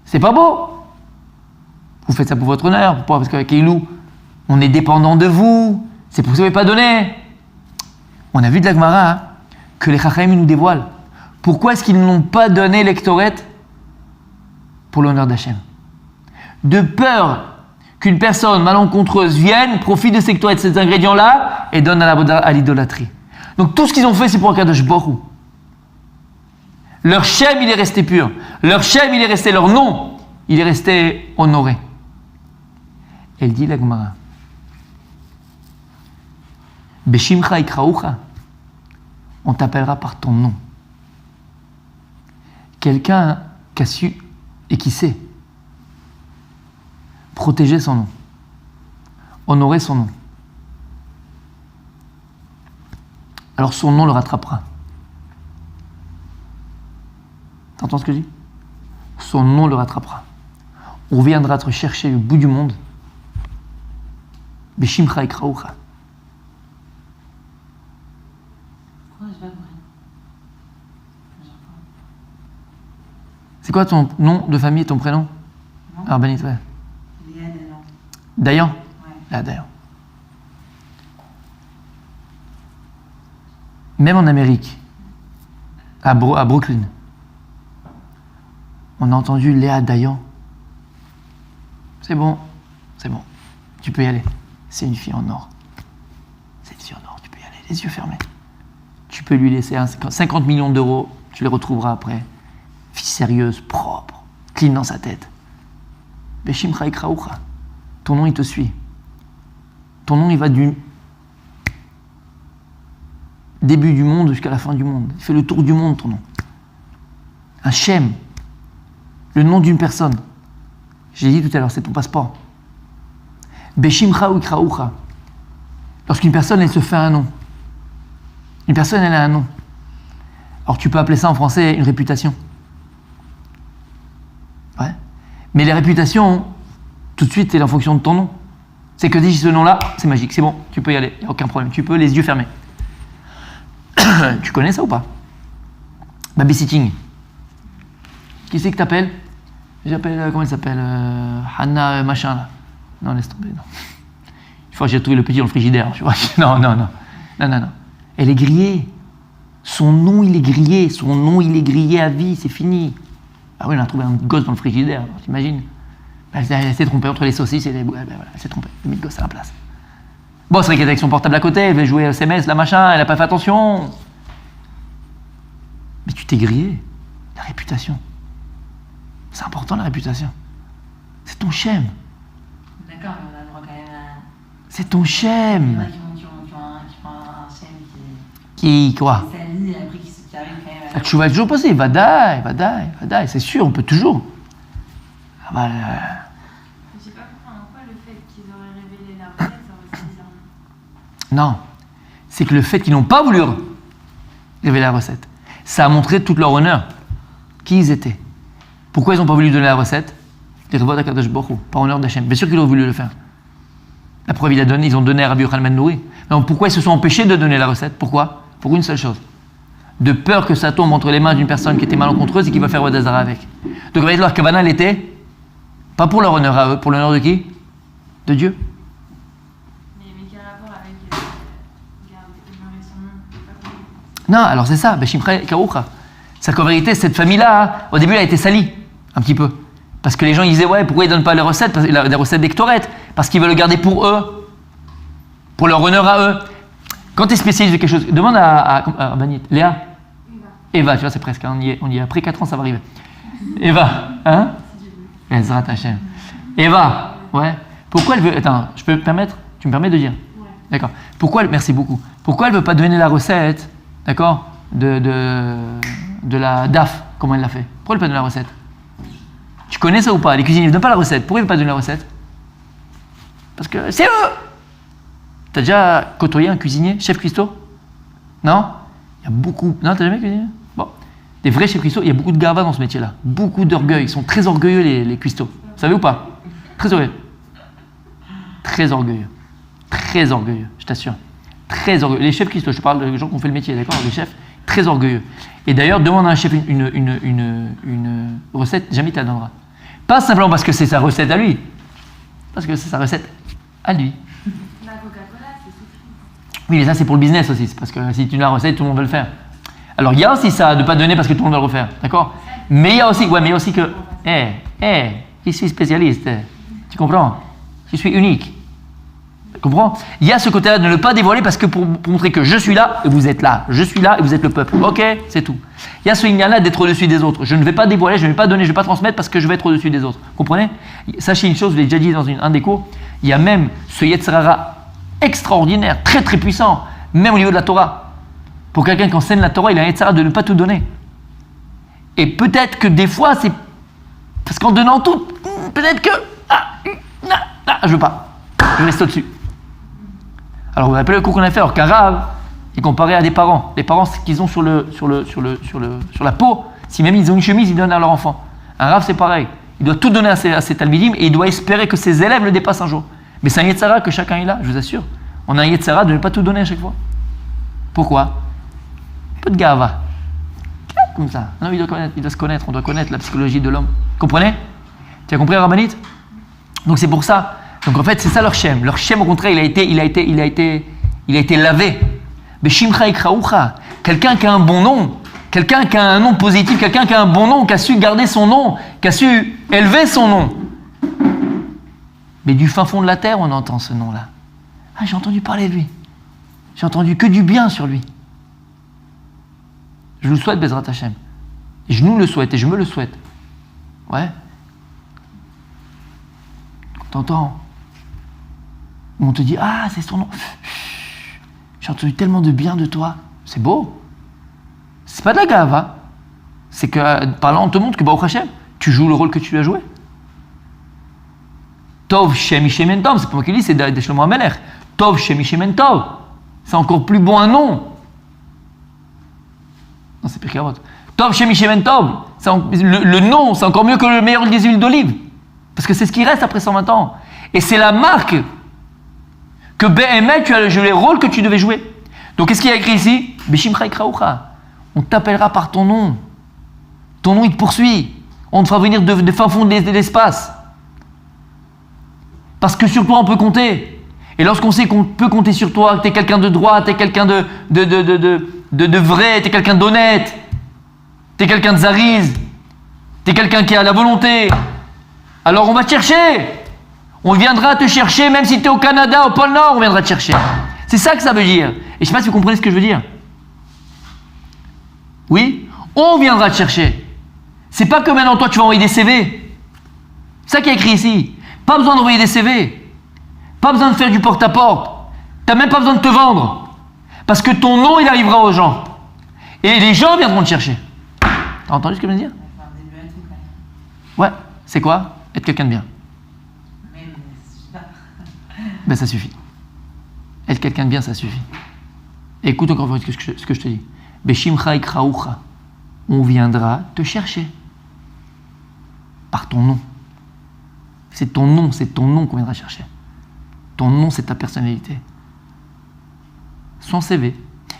C'est pas beau. Vous faites ça pour votre honneur. Pourquoi ? Parce qu'avec Eilou, on est dépendant de vous. C'est pour ça que vous n'avez pas donné. On a vu de la Gemara que les Chachamim nous dévoilent. Pourquoi est-ce qu'ils n'ont pas donné l'Ektoret pour l'honneur d'Hachem ? De peur qu'une personne malencontreuse vienne, profite de ces ingrédients-là et donne à l'idolâtrie. Donc tout ce qu'ils ont fait, c'est pour Akadosh Baruch Hu. Leur Shem, il est resté pur. Leur Shem, il est resté, leur nom, il est resté honoré. Elle dit la Gemara, Beshimcha ikraucha, on t'appellera par ton nom. Quelqu'un qui a su et qui sait protéger son nom, honorer son nom. Alors son nom le rattrapera. T'entends ce que je dis ? Son nom le rattrapera. On viendra te chercher au bout du monde. Beshimcha ikraucha. C'est quoi ton nom de famille et ton prénom ? Arbanit, ouais. Dayan ? Ouais. Dayan. Même en Amérique, à Brooklyn, on a entendu Léa Dayan. C'est bon. Tu peux y aller. C'est une fille en or. Tu peux y aller, les yeux fermés. Tu peux lui laisser 50 millions d'euros, tu les retrouveras après. Fille sérieuse, propre, clean dans sa tête. Beshimcha ikraucha. Ton nom, il te suit. Ton nom, il va du début du monde jusqu'à la fin du monde. Il fait le tour du monde, ton nom. Un Shem. Le nom d'une personne. J'ai dit tout à l'heure, c'est ton passeport. Beshimcha ou ikraucha. Lorsqu'une personne, elle se fait un nom. Une personne, elle a un nom. Alors tu peux appeler ça en français une réputation. Ouais. Mais les réputations, tout de suite, c'est en fonction de ton nom. C'est que dis ce nom-là, c'est magique, c'est bon, tu peux y aller, il n'y a aucun problème. Tu peux les yeux fermés. Tu connais ça ou pas? Babysitting. Qui c'est que t'appelles? J'appelle, comment elle s'appelle? Hannah machin là. Non, laisse tomber, non. Une fois que j'ai trouvé le petit dans le frigidaire, tu vois. Non. Elle est grillée. Son nom, il est grillé. Son nom, il est grillé à vie, c'est fini. Ah oui, on a trouvé un gosse dans le frigidaire, t'imagines? Elle s'est trompée entre les saucisses et les... Voilà, elle s'est trompée. Elle a mis le gosse à la place. Bon, c'est vrai qu'elle était avec son portable à côté, elle devait jouer à SMS, la machin, elle n'a pas fait attention. Mais tu t'es grillé. La réputation. C'est important, la réputation. C'est ton Shem. D'accord, mais on a le droit quand même à... C'est ton Shem. Il y en a qui ont un Shem Qui, quoi? qui s'allie et après qui arrive quand même à... Tu vas toujours passer, Vadaï, c'est sûr, on peut toujours. Ah bah, Je sais pas pourquoi le fait qu'ils auraient révélé la recette, ça aurait fait bizarre. non, c'est que le fait qu'ils n'ont pas voulu révéler la recette, ça a montré toute leur honneur, qui ils étaient. Pourquoi ils n'ont pas voulu donner la recette? Les Revod HaKadosh Baruch Hu, par honneur d'Hachem. Bien sûr qu'ils ont voulu le faire. La preuve, ils ont donné à Rabbi Yochanan ben Nouri. Donc pourquoi ils se sont empêchés de donner la recette? Pourquoi? Pour une seule chose. De peur que ça tombe entre les mains d'une personne qui était malencontreuse et qui va faire Wadazara avec. Donc leur Kavana, elle était pas pour leur honneur à eux, pour l'honneur de qui? De Dieu. Mais quel rapport avec honorer son nom? J'ai pas compris. Non, alors c'est ça, Beshimcha Karoucha. C'est qu'en vérité, cette famille-là, au début, elle a été salie, un petit peu. Parce que les gens ils disaient, ouais, pourquoi ils ne donnent pas les recettes, des recettes d'Ektoret? Parce qu'ils veulent le garder pour eux, pour leur honneur à eux. Quand tu es spécialiste de quelque chose, demande à Banit, Léa. Eva, tu vois, c'est presque, on y est. Après 4 ans, ça va arriver. Eva, hein? Ezrat Hashem. Eva, ouais. Pourquoi elle veut. Attends, je peux me permettre? Tu me permets de dire? Ouais. D'accord. Pourquoi elle. Merci beaucoup. Pourquoi elle ne veut pas donner la recette, d'accord, de la DAF, comment elle l'a fait? Pourquoi elle ne veut pas donner la recette? Tu connais ça ou pas? Les cuisiniers ne donnent pas la recette. Pourquoi ils ne veulent pas donner la recette? Parce que c'est eux! T'as déjà côtoyé un cuisinier, chef cuistot? Non? Il y a beaucoup. Non, t'as jamais cuisiné? Bon. Des vrais chefs cuistots, il y a beaucoup de gava dans ce métier-là. Beaucoup d'orgueil. Ils sont très orgueilleux, les cuistots. Vous savez ou pas? Très orgueilleux. Très orgueilleux. Très orgueilleux, je t'assure. Très orgueilleux. Les chefs cuistots, je te parle de gens qui ont fait le métier, d'accord? Les chefs, très orgueilleux. Et d'ailleurs, demande à un chef une recette, jamais il te la donnera. Pas simplement parce que c'est sa recette à lui, parce que c'est sa recette à lui. La Coca-Cola, c'est soufflé. Oui, mais ça c'est pour le business aussi, c'est parce que si tu donnes la recette, tout le monde veut le faire. Alors il y a aussi ça, de ne pas donner parce que tout le monde va le refaire, d'accord? Mais il y a aussi, ouais, mais il y a aussi que, je suis spécialiste, tu comprends? Je suis unique. Tu comprends? Il y a ce côté-là de ne pas dévoiler parce que pour montrer que je suis là et vous êtes là, je suis là et vous êtes le peuple. Ok, c'est tout. Il y a ce ligne-là d'être au-dessus des autres. Je ne vais pas dévoiler, je ne vais pas donner, je ne vais pas transmettre parce que je vais être au-dessus des autres. Comprenez? Sachez une chose, je l'ai déjà dit dans un des cours, il y a même ce Yetzirara extraordinaire, très très puissant, même au niveau de la Torah. Pour quelqu'un qui enseigne la Torah, il a un Yetzirara de ne pas tout donner. Et peut-être que des fois, c'est parce qu'en donnant tout, peut-être que je veux pas, je reste au-dessus. Alors vous rappelez le cours qu'on a fait, alors qu'un rave, il comparait à des parents. Les parents, ce qu'ils ont sur la peau, si même ils ont une chemise, ils donnent à leur enfant. Un rave, c'est pareil. Il doit tout donner à ses talmidim et il doit espérer que ses élèves le dépassent un jour. Mais c'est un yetzara que chacun est là, je vous assure. On a un yetzara de ne pas tout donner à chaque fois. Pourquoi? Un peu de gava. Comme ça. Non, il doit se connaître, on doit connaître la psychologie de l'homme. Comprenez? Tu as compris, Rabbanit? Donc c'est pour ça. Donc en fait, c'est ça leur shem. Leur shem, au contraire, il a été lavé. Beshimcha ikraoucha. Quelqu'un qui a un bon nom, quelqu'un qui a un nom positif, quelqu'un qui a un bon nom, qui a su garder son nom, qui a su élever son nom. Mais du fin fond de la terre, on entend ce nom-là. Ah, j'ai entendu parler de lui. J'ai entendu que du bien sur lui. Je vous le souhaite, Bezrat Hashem. Et je nous le souhaite, et je me le souhaite. Ouais. T'entends? On te dit, ah, c'est son nom. J'ai entendu tellement de bien de toi. C'est beau. C'est pas de la gava. C'est que par là, on te montre que, Baruch Hashem, tu joues le rôle que tu as joué. Tov Shem Ishem Tov, c'est pas moi qui le dis, c'est de Shlomo HaMelech. Tov Shem Ishem Tov. C'est encore plus bon un nom. Non, c'est Pirkei Avot. Tov Shem Ishem Tov. Le nom, c'est encore mieux que le meilleur des huiles d'olive. Parce que c'est ce qui reste après 120 ans. Et c'est la marque que Be'emet, tu as joué le rôle que tu devais jouer. Donc, qu'est-ce qu'il y a écrit ici? Beshimcha Ikraucha. On t'appellera par ton nom. Ton nom, il te poursuit. On te fera venir de fin fond de l'espace. Parce que sur toi, on peut compter. Et lorsqu'on sait qu'on peut compter sur toi, que tu es quelqu'un de droit, tu es quelqu'un de vrai, tu es quelqu'un d'honnête, tu es quelqu'un de zariz, tu es quelqu'un qui a la volonté, alors on va te chercher. On viendra te chercher, même si tu es au Canada, au pôle Nord, on viendra te chercher. C'est ça que ça veut dire. Et je ne sais pas si vous comprenez ce que je veux dire. Oui, on viendra te chercher. C'est pas que maintenant toi tu vas envoyer des CV. C'est ça qui est écrit ici. Pas besoin d'envoyer des CV. Pas besoin de faire du porte-à-porte. Tu n'as même pas besoin de te vendre. Parce que ton nom, il arrivera aux gens. Et les gens viendront te chercher. T'as entendu ce que je veux dire? Ouais, c'est quoi? Être quelqu'un de bien. Ben ça suffit. Être quelqu'un de bien, ça suffit. Écoute encore une fois ce que je te dis. Beshimcha ikraucha. On viendra te chercher. Par ton nom. C'est ton nom qu'on viendra chercher. Ton nom, c'est ta personnalité. Son CV.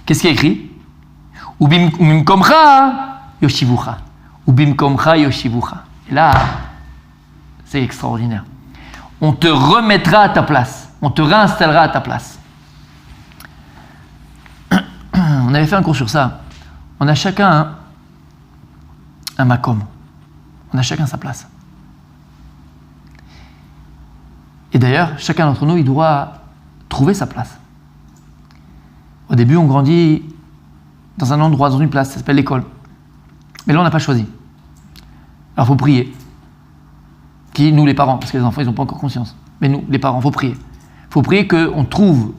Qu'est-ce qu'il y a écrit? Ubimkomcha yoshivucha. Ubimkomcha yoshivucha. Et là, c'est extraordinaire. On te remettra à ta place. On te réinstallera à ta place. On avait fait un cours sur ça. On a chacun un makom. On a chacun sa place. Et d'ailleurs, chacun d'entre nous, il doit trouver sa place. Au début, on grandit dans un endroit, dans une place, ça s'appelle l'école. Mais là, on n'a pas choisi. Alors, il faut prier. Qui, nous, les parents, parce que les enfants, ils n'ont pas encore conscience. Mais nous, les parents, il faut prier. Il faut prier qu'on trouve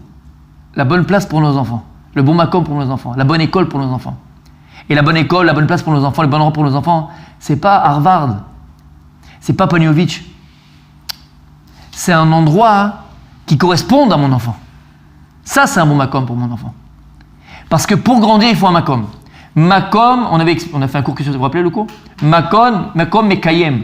la bonne place pour nos enfants, le bon makom pour nos enfants, la bonne école pour nos enfants. Et la bonne école, la bonne place pour nos enfants, le bon endroit pour nos enfants, c'est pas Harvard, c'est pas Paniovitch. C'est un endroit qui correspond à mon enfant. Ça, c'est un bon makom pour mon enfant. Parce que pour grandir, il faut un makom. Makom, on a fait un cours, vous vous rappelez le cours? Makom, mekayem.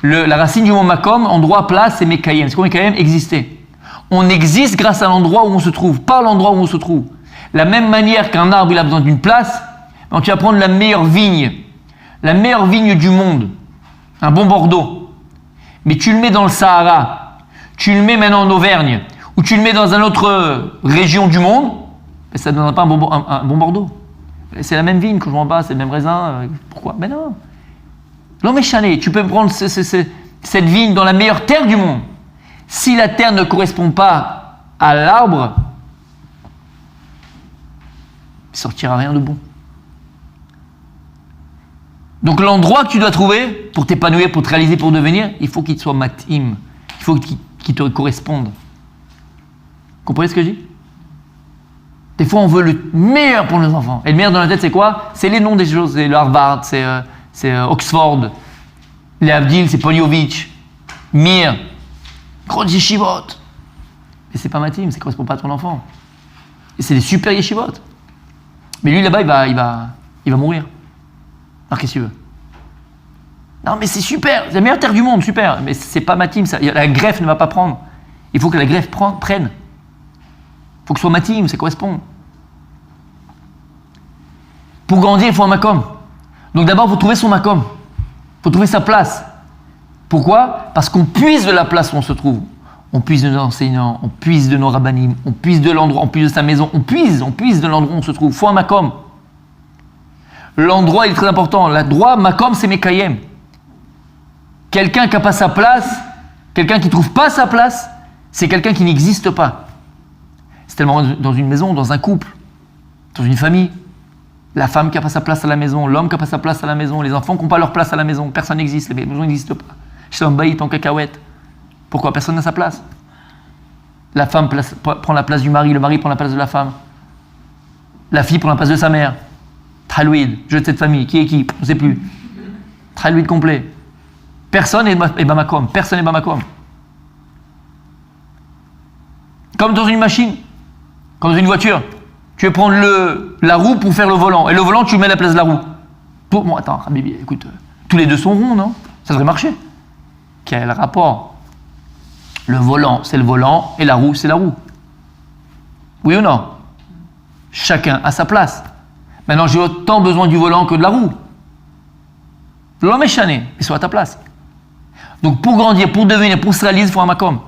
La racine du mot makom, endroit, place, c'est mekayem. C'est quoi mekayem? Exister. On existe grâce à l'endroit où on se trouve, pas l'endroit où on se trouve. La même manière qu'un arbre, il a besoin d'une place, quand tu vas prendre la meilleure vigne du monde, un bon Bordeaux, mais tu le mets dans le Sahara, tu le mets maintenant en Auvergne, ou tu le mets dans une autre région du monde, ça ne donnera pas un bon Bordeaux. C'est la même vigne que je vois en bas, c'est le même raisin. Pourquoi? Ben non. L'homme est chané. Tu peux prendre cette vigne dans la meilleure terre du monde. Si la terre ne correspond pas à l'arbre, il ne sortira rien de bon. Donc l'endroit que tu dois trouver pour t'épanouir, pour te réaliser, pour devenir, il faut qu'il soit matim. Il faut qu'il te corresponde. Vous comprenez ce que je dis? Des fois, on veut le meilleur pour nos enfants. Et le meilleur dans la tête, c'est quoi? C'est les noms des choses. C'est le Harvard, c'est Oxford. Les Abdil, c'est Poniovitch. Mir. Grosse yeshivot. Et c'est pas matim, ça ne correspond pas à ton enfant. Et c'est des super yeshivot. Mais lui, là-bas, il va mourir. Alors, qu'est-ce qu'il veut? Non, mais c'est super. C'est la meilleure terre du monde, super. Mais c'est pas matim, ça. La greffe ne va pas prendre. Il faut que la greffe prenne. Il faut que ce soit matim, ça correspond. Pour grandir, il faut un makom. Donc d'abord, il faut trouver son makom. Il faut trouver sa place. Pourquoi? Parce qu'on puise de la place où on se trouve. On puise de nos enseignants, on puise de nos rabbanim, on puise de l'endroit, on puise de sa maison, on puise de l'endroit où on se trouve. Il faut un makom. L'endroit, il est très important. L'endroit, makom, c'est mekayem. Quelqu'un qui n'a pas sa place, quelqu'un qui ne trouve pas sa place, c'est quelqu'un qui n'existe pas. C'est tellement dans une maison, dans un couple, dans une famille. La femme qui n'a pas sa place à la maison, l'homme qui n'a pas sa place à la maison, les enfants qui n'ont pas leur place à la maison, personne n'existe, les maisons n'existent pas. Je suis en baillit en cacahuète. Pourquoi? Personne n'a sa place. La femme prend la place du mari, le mari prend la place de la femme. La fille prend la place de sa mère. Tralouid, jeu de cette famille, qui est qui? On ne sait plus. Tralouid complet. Personne n'est Bamakom. Personne n'est Bamakom. Comme dans une machine, comme dans une voiture. Tu veux prendre la roue pour faire le volant. Et le volant, tu mets à la place de la roue. Bon, attends, Habibi, écoute, tous les deux sont ronds, non? Ça devrait marcher. Quel rapport? Le volant, c'est le volant, et la roue, c'est la roue. Oui ou non? Chacun a sa place. Maintenant, j'ai autant besoin du volant que de la roue. L'homme est chané, il soit à ta place. Donc, pour grandir, pour devenir, pour se réaliser, il faut un makom.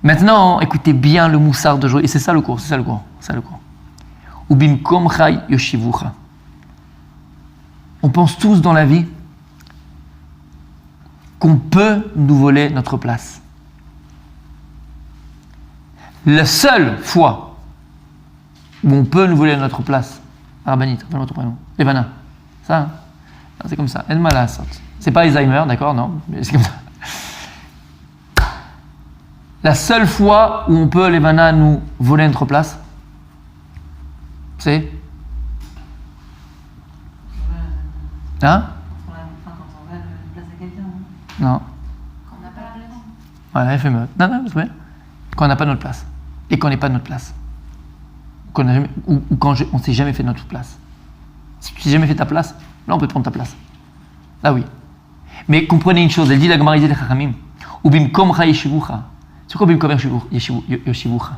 Maintenant, écoutez bien le moussard de joie. Et c'est ça le cours, c'est ça le cours. Ubimkom chai yoshivucha. On pense tous dans la vie qu'on peut nous voler notre place. La seule fois où on peut nous voler notre place, Rabanit, rappelle-moi ton prénom, Evana, ça, hein? C'est comme ça, El Malasot. C'est pas Alzheimer, d'accord, non, mais c'est comme ça. La seule fois où on peut, Levana, nous voler notre place, c'est hein? Quand on va une place à quelqu'un. Non. Quand on n'a pas la place. Voilà, FME. Non, c'est vrai. Quand on n'a pas notre place. Et qu'on n'est pas de notre place. Ou quand on ne s'est jamais fait notre place. Si tu ne t'es jamais fait ta place, là on peut prendre ta place. Là oui. Mais comprenez une chose, elle dit la Gemara des Chachamim. Ubimkom cha yeshivucha. C'est quoi Ubimkom yeshivucha?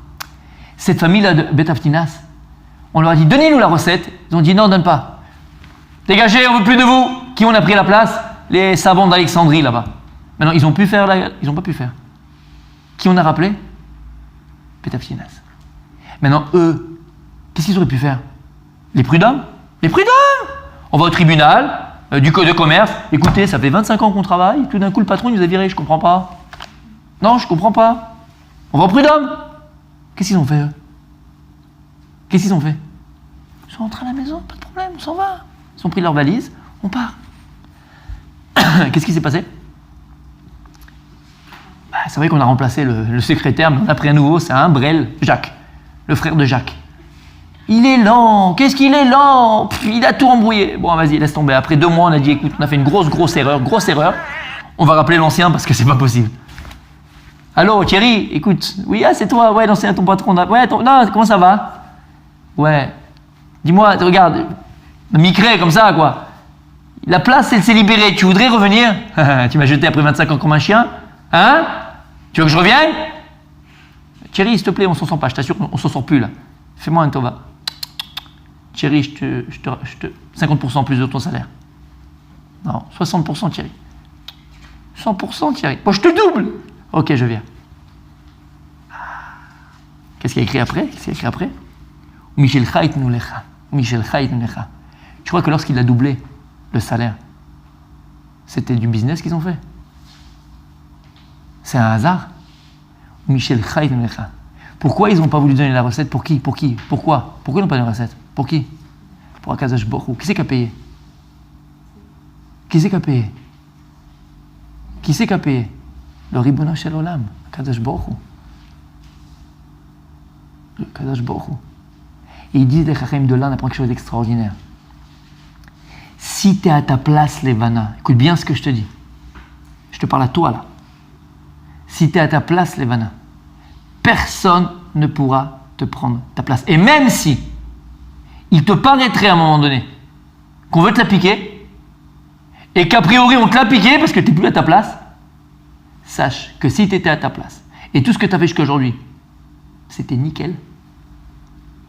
Cette famille-là de Bet Aftinas, on leur a dit donnez-nous la recette. Ils ont dit non, on ne donne pas. Dégagez, on ne veut plus de vous. Qui on a pris la place? Les savants d'Alexandrie là-bas. Maintenant, ils n'ont pas pu faire. Qui on a rappelé? Bet Aftinas. Maintenant, eux, qu'est-ce qu'ils auraient pu faire? Les prud'hommes? Les prud'hommes! On va au tribunal, du code de commerce. Écoutez, ça fait 25 ans qu'on travaille, tout d'un coup le patron il nous a viré, je comprends pas. Non, je comprends pas. On va au prud'homme. Qu'est-ce qu'ils ont fait eux? Qu'est-ce qu'ils ont fait? Ils sont rentrés à la maison, pas de problème, on s'en va. Ils ont pris leur valise, on part. Qu'est-ce qui s'est passé? C'est vrai qu'on a remplacé le secrétaire, mais on a pris un nouveau, c'est un Brel, Jacques, le frère de Jacques. Il est lent, qu'est-ce qu'il est lent? Il a tout embrouillé. Bon, vas-y, laisse tomber. Après 2 mois, on a dit, écoute, on a fait une grosse erreur. On va rappeler l'ancien parce que c'est pas possible. Allô, Thierry, écoute, oui, c'est toi, ouais, l'ancien, ton patron. Ouais, non, comment ça va? Ouais, dis-moi, regarde, micré comme ça, quoi. La place, elle s'est libérée, tu voudrais revenir? Tu m'as jeté après 25 ans comme un chien? Hein? Tu veux que je revienne? Thierry, s'il te plaît, on s'en sort pas, je t'assure, on s'en sort plus là. Fais-moi un tova. Thierry, je te 50% plus de ton salaire. Non, 60% Thierry. 100% Thierry. Bon, je te double. Ok, je viens. Qu'est-ce qu'il y a écrit après? Michel Chait Nulecha. Tu crois que lorsqu'il a doublé le salaire, c'était du business qu'ils ont fait? C'est un hasard? Michel Chait Nulecha. Pourquoi ils n'ont pas voulu donner la recette? Pour qui? Pourquoi ils n'ont pas donné la recette? Pour qui? Pour Akadosh Baruch Hu. Qui c'est qui a payé? Le Ribono Shel Olam, Akadosh Baruch Hu. Et ils disent les Chachamim de là, on apprend quelque chose d'extraordinaire. Si tu es à ta place, Levana, écoute bien ce que je te dis. Je te parle à toi là. Si tu es à ta place, Levana, personne ne pourra te prendre ta place. Et même si il te paraîtrait à un moment donné qu'on veut te la piquer et qu'a priori on te l'a piqué parce que tu n'es plus à ta place, sache que si tu étais à ta place et tout ce que tu as fait jusqu'à aujourd'hui, c'était nickel, tu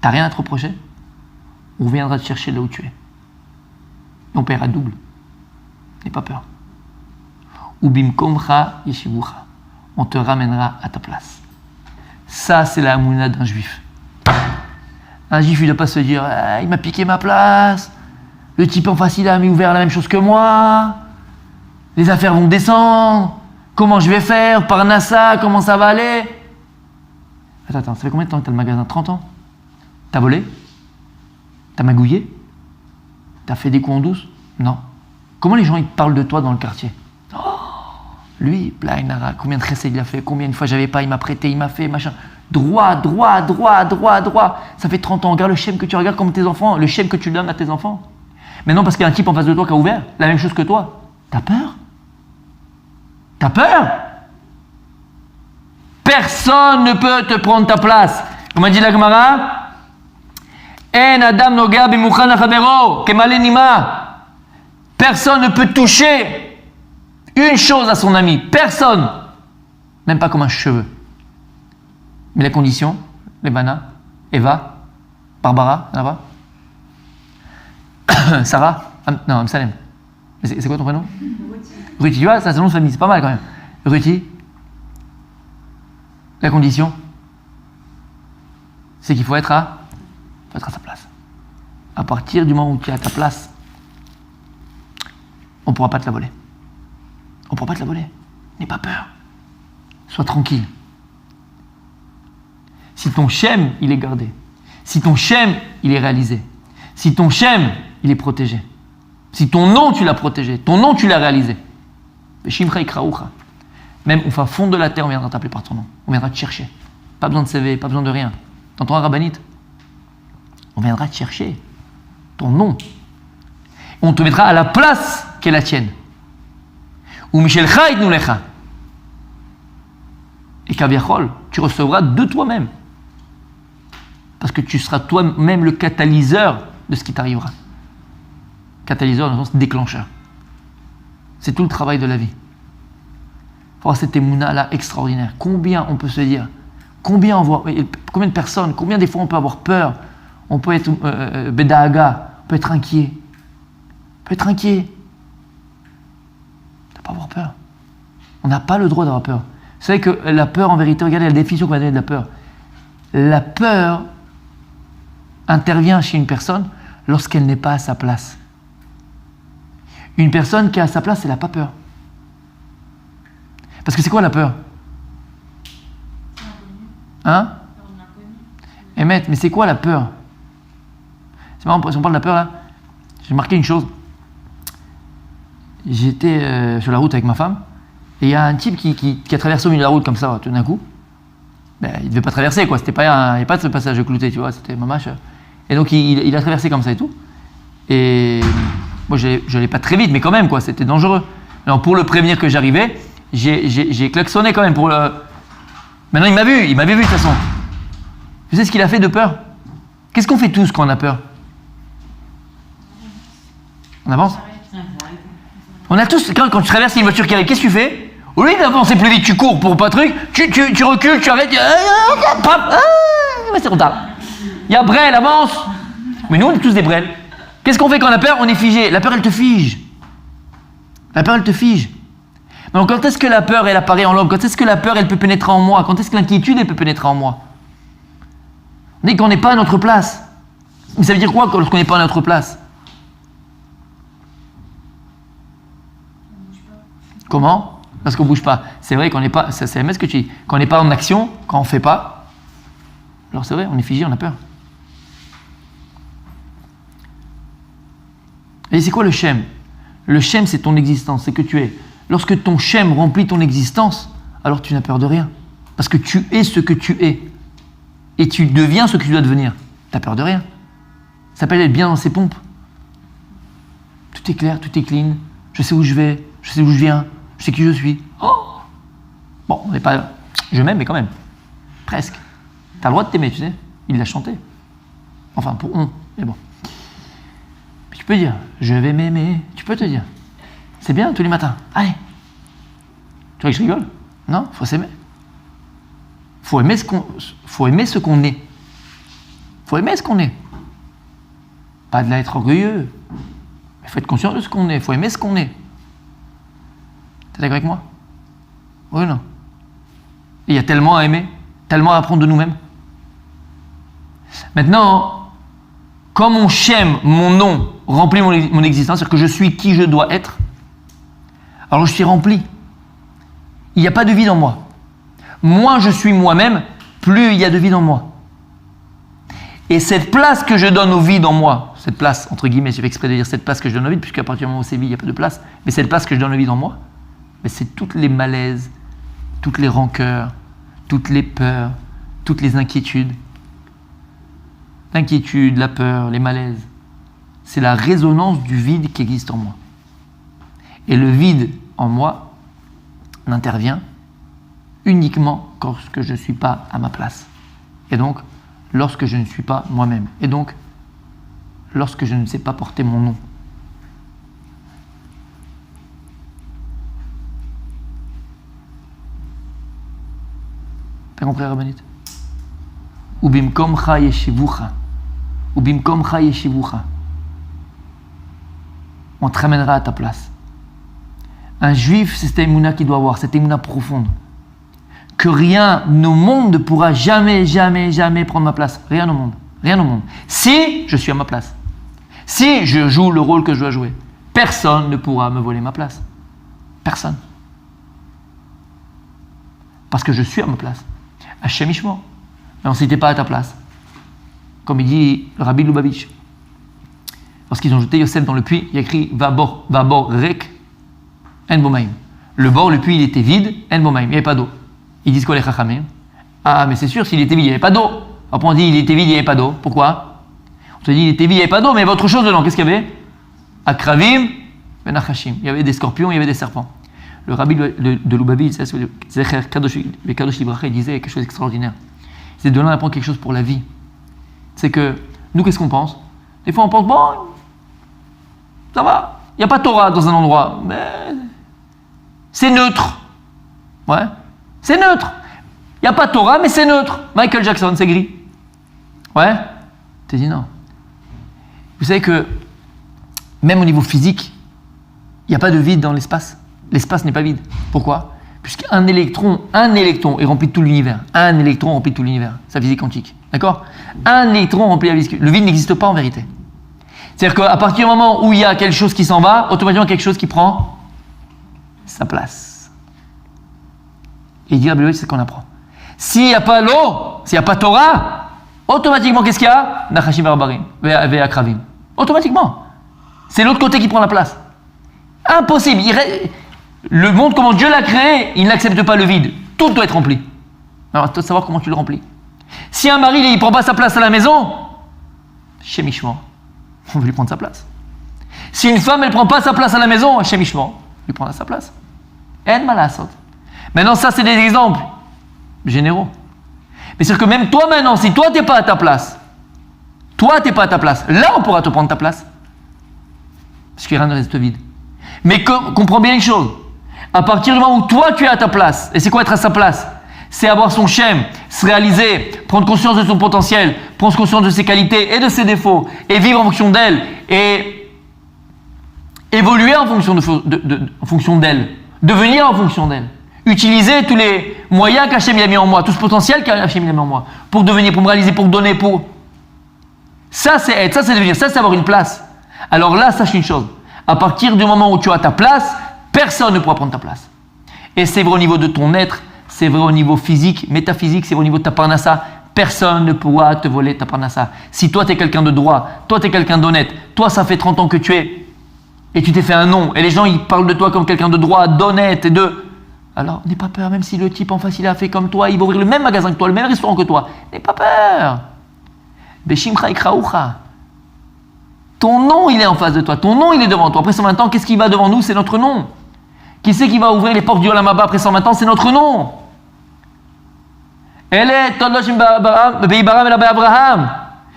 n'as rien à te reprocher, on viendra te chercher là où tu es. On paiera double. N'aie pas peur. Ubimkomcha yeshivucha. On te ramènera à ta place. Ça, c'est la hamouna d'un juif. Un juif, il ne doit pas se dire il m'a piqué ma place, le type en face, il a ouvert la même chose que moi, les affaires vont descendre, comment je vais faire, Parnassa, comment ça va aller? Attends, ça fait combien de temps que tu as le magasin? 30 ans? T'as volé? T'as magouillé? T'as fait des coups en douce? Non. Comment les gens ils te parlent de toi dans le quartier? Lui, Blainara, combien de chesed il a fait, combien de fois j'avais pas, il m'a prêté, il m'a fait, machin. Droit. Ça fait 30 ans, regarde le schéma que tu regardes comme tes enfants, le schéma que tu donnes à tes enfants. Maintenant, parce qu'il y a un type en face de toi qui a ouvert la même chose que toi, t'as peur? T'as peur? Personne ne peut te prendre ta place. Comme a dit la Gemara, En Adam Noga b'muchan achavero, kemale nima. Personne ne peut toucher une chose à son ami. Personne. Même pas comme un cheveu. Mais les conditions, les Bana, Eva, Barbara, là-bas, Sarah, non, Amsalem. C'est quoi ton prénom? Ruti, tu vois, ça c'est un nom de famille, c'est pas mal quand même. Ruti, la condition, c'est qu'il faut être à sa place. À partir du moment où tu es à ta place, on ne pourra pas te la voler. On ne pourra pas te la voler. N'aie pas peur. Sois tranquille. Si ton shem, il est gardé, si ton shem, il est réalisé, si ton shem, il est protégé, si ton nom, tu l'as protégé, ton nom, tu l'as réalisé, même au fin fond de la terre, on viendra t'appeler par ton nom. On viendra te chercher. Pas besoin de CV, pas besoin de rien. T'entends un rabbinite? On viendra te chercher. Ton nom. On te mettra à la place qui est la tienne. Ou Michel Chaïd nous lecha. Et Kaviachol, tu recevras de toi-même. Parce que tu seras toi-même le catalyseur de ce qui t'arrivera. Catalyseur dans le sens déclencheur. C'est tout le travail de la vie. Il faut avoir cette émouna-là extraordinaire. Combien on peut se dire, combien de personnes, combien des fois on peut avoir peur, on peut être bedaaga, on peut être inquiet. On peut être inquiet. On ne doit pas avoir peur. On n'a pas le droit d'avoir peur. Vous savez que la peur, en vérité, regardez la définition qu'on va donner de la peur. La peur intervient chez une personne lorsqu'elle n'est pas à sa place. Une personne qui est à sa place, elle n'a pas peur. Parce que c'est quoi la peur? Hein? Emmett, mais c'est quoi la peur? C'est marrant, si on parle de la peur là, j'ai marqué une chose. J'étais sur la route avec ma femme, et il y a un type qui a traversé au milieu de la route comme ça, tout d'un coup. Ben, il ne devait pas traverser, quoi. Il n'y a pas de ce passage de clouté, tu vois, c'était mamache. Et donc il a traversé comme ça et tout. Et moi, je n'allais pas très vite, mais quand même, quoi, c'était dangereux. Alors, pour le prévenir que j'arrivais, j'ai klaxonné quand même pour le. Maintenant, il m'a vu de toute façon. Tu sais ce qu'il a fait de peur? Qu'est-ce qu'on fait tous quand on a peur? On avance? On a tous, quand tu traverses une voiture qui arrive, qu'est-ce que tu fais? Au lieu d'avancer plus vite, tu cours pour pas truc, tu recules, tu arrêtes, c'est trop tard. Il y a Brel, avance. Mais nous, on est tous des Brel. Qu'est-ce qu'on fait quand on a peur? On est figé. La peur, elle te fige. La peur, elle te fige. Donc, quand est-ce que la peur, elle apparaît en l'homme? Quand est-ce que la peur, elle peut pénétrer en moi? Quand est-ce que l'inquiétude, elle peut pénétrer en moi? On dit qu'on n'est pas à notre place. Mais ça veut dire quoi lorsqu'on n'est pas à notre place? Comment? Parce qu'on ne bouge pas. C'est vrai qu'on n'est pas. C'est ce que tu dis. Quand on n'est pas en action, quand on ne fait pas, alors c'est vrai, on est figé, on a peur. Et c'est quoi le shem? Le shem, c'est ton existence, c'est que tu es. Lorsque ton shem remplit ton existence, alors tu n'as peur de rien. Parce que tu es ce que tu es. Et tu deviens ce que tu dois devenir. Tu n'as peur de rien. Ça s'appelle être bien dans ses pompes. Tout est clair, tout est clean. Je sais où je vais, je sais d'où je viens, je sais qui je suis. Oh, bon, on n'est pas. Je m'aime, mais quand même. Presque. Tu as le droit de t'aimer, tu sais. Il l'a chanté. Enfin, pour on, mais bon. Puis tu peux dire, je vais m'aimer. Tu peux te dire. C'est bien tous les matins. Allez. Tu vois que je rigole? Non, il faut s'aimer. Faut aimer ce qu'on est. Faut aimer ce qu'on est. Pas de là être orgueilleux. Mais il faut être conscient de ce qu'on est. Faut aimer ce qu'on est. T'es d'accord avec moi? Oui ou non? Il y a tellement à aimer, tellement à apprendre de nous-mêmes. Maintenant, quand mon shem, mon nom, remplit mon existence, c'est-à-dire que je suis qui je dois être, alors je suis rempli. Il n'y a pas de vide en moi. Moins je suis moi-même, plus il y a de vide en moi. Et cette place que je donne au vide en moi, cette place, entre guillemets, j'ai fait exprès de dire cette place que je donne au vide, puisqu'à partir du moment où c'est vide, il n'y a pas de place, mais cette place que je donne au vide en moi, Mais c'est toutes les malaises, toutes les rancœurs, toutes les peurs, toutes les inquiétudes. L'inquiétude, la peur, les malaises, c'est la résonance du vide qui existe en moi. Et le vide en moi n'intervient uniquement lorsque je ne suis pas à ma place. Et donc, lorsque je ne suis pas moi-même. Et donc, lorsque je ne sais pas porter mon nom. T'as compris, Rabbanit? Ubimkomcha yeshivucha. Ubimkomcha yeshivucha. On te ramènera à ta place. Un juif, c'est cette émouna qu'il doit avoir, cette émouna profonde. Que rien au monde ne pourra jamais prendre ma place. Rien au monde. Rien au monde. Si je suis à ma place. Si je joue le rôle que je dois jouer. Personne ne pourra me voler ma place. Personne. Parce que je suis à ma place. Hachem Ishmo. Non, si tu n'es pas à ta place. Comme il dit le Rabbi Lubavitch. Lorsqu'ils ont jeté Yosef dans le puits, il y a écrit Vabor rek en bomaim. Le bord, le puits, il était vide, en bomaim. Il n'y avait pas d'eau. Ils disent quoi les chachamim? Ah, mais c'est sûr, s'il était vide, il n'y avait pas d'eau. Après, on dit il était vide, il n'y avait pas d'eau. Pourquoi? On te dit il était vide, il n'y avait pas d'eau, mais il y avait autre chose dedans. Qu'est-ce qu'il y avait? Akravim, ben achashim. Il y avait des scorpions, il y avait des serpents. Le Rabbi de Lubavitch, Zecher Kadosh Libracha, il disait quelque chose d'extraordinaire. C'est de là on apprend quelque chose pour la vie. C'est que nous, qu'est-ce qu'on pense? Des fois, on pense bon, ça va, il n'y a pas Torah dans un endroit, mais c'est neutre. Ouais, c'est neutre. Il n'y a pas Torah, mais c'est neutre. Michael Jackson, c'est gris. Ouais, tu dis non. Vous savez que même au niveau physique, il n'y a pas de vide dans l'espace. L'espace n'est pas vide. Pourquoi? Puisqu'un électron est rempli de tout l'univers. Un électron remplit tout l'univers. C'est la physique quantique. D'accord? Un électron remplit la physique. Le vide n'existe pas en vérité. C'est-à-dire qu'à partir du moment où il y a quelque chose qui s'en va, automatiquement quelque chose qui prend sa place. Et il dit c'est ce qu'on apprend. S'il n'y a pas l'eau, s'il n'y a pas Torah, automatiquement qu'est-ce qu'il y a? Nachashim Barbarim, Ve'akravim. Automatiquement. C'est l'autre côté qui prend la place. Impossible. Le monde, comment Dieu l'a créé, il n'accepte pas le vide. Tout doit être rempli. Alors, à toi de savoir comment tu le remplis. Si un mari, il ne prend pas sa place à la maison, chémichement, on veut lui prendre sa place. Si une femme, elle ne prend pas sa place à la maison, chémichement, on lui prendra sa place. En malasot. Maintenant, ça, c'est des exemples généraux. Mais c'est que même toi, maintenant, si toi, tu n'es pas à ta place, là, on pourra te prendre ta place. Parce que rien ne reste vide. Mais comprends bien une chose. À partir du moment où toi tu es à ta place, et c'est quoi être à sa place? C'est avoir son shem, se réaliser, prendre conscience de son potentiel, prendre conscience de ses qualités et de ses défauts, et vivre en fonction d'elle, et évoluer en fonction d'elle, devenir en fonction d'elle. Utiliser tous les moyens qu'Hachem a mis en moi, tout ce potentiel qu'Hachem a mis en moi, pour devenir, pour me réaliser, pour me donner, pour... Ça c'est être, ça c'est devenir, ça c'est avoir une place. Alors là, sache une chose. À partir du moment où tu as ta place, personne ne pourra prendre ta place. Et c'est vrai au niveau de ton être, c'est vrai au niveau physique, métaphysique, c'est vrai au niveau de ta parnassa. Personne ne pourra te voler ta parnassa. Si toi tu es quelqu'un de droit, toi tu es quelqu'un d'honnête, toi ça fait 30 ans que tu es, et tu t'es fait un nom, et les gens ils parlent de toi comme quelqu'un de droit, d'honnête, et de... Alors n'aie pas peur, même si le type en face il a fait comme toi, il va ouvrir le même magasin que toi, le même restaurant que toi. N'aie pas peur. Beshimcha ikraucha. Ton nom, il est en face de toi. Ton nom, il est devant toi. Après 120 ans, qu'est-ce qui va devant nous? C'est notre nom. Qui c'est qui va ouvrir les portes du Olam Haba après 120 ans? C'est notre nom.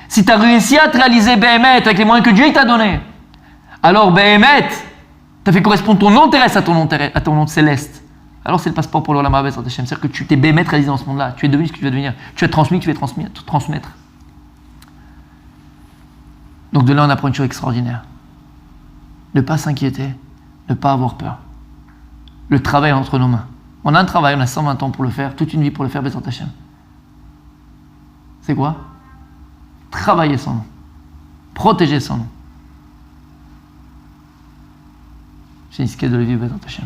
Si tu as réussi à te réaliser Behemet avec les moyens que Dieu t'a donné, alors Behemet, tu as fait correspondre ton nom terrestre à ton nom céleste. Alors c'est le passeport pour l'Olam Haba. C'est-à-dire que tu t'es Behemet réalisé dans ce monde-là. Tu es devenu ce que tu vas devenir. Tu as transmis, tu vas transmettre. Donc de là, on apprend une chose extraordinaire. Ne pas s'inquiéter, ne pas avoir peur. Le travail est entre nos mains. On a un travail, on a 120 ans pour le faire, toute une vie pour le faire, Bezrat Hashem. C'est quoi? Travailler son nom. Protéger son nom. J'ai une de le vivre, Bezrat Hashem.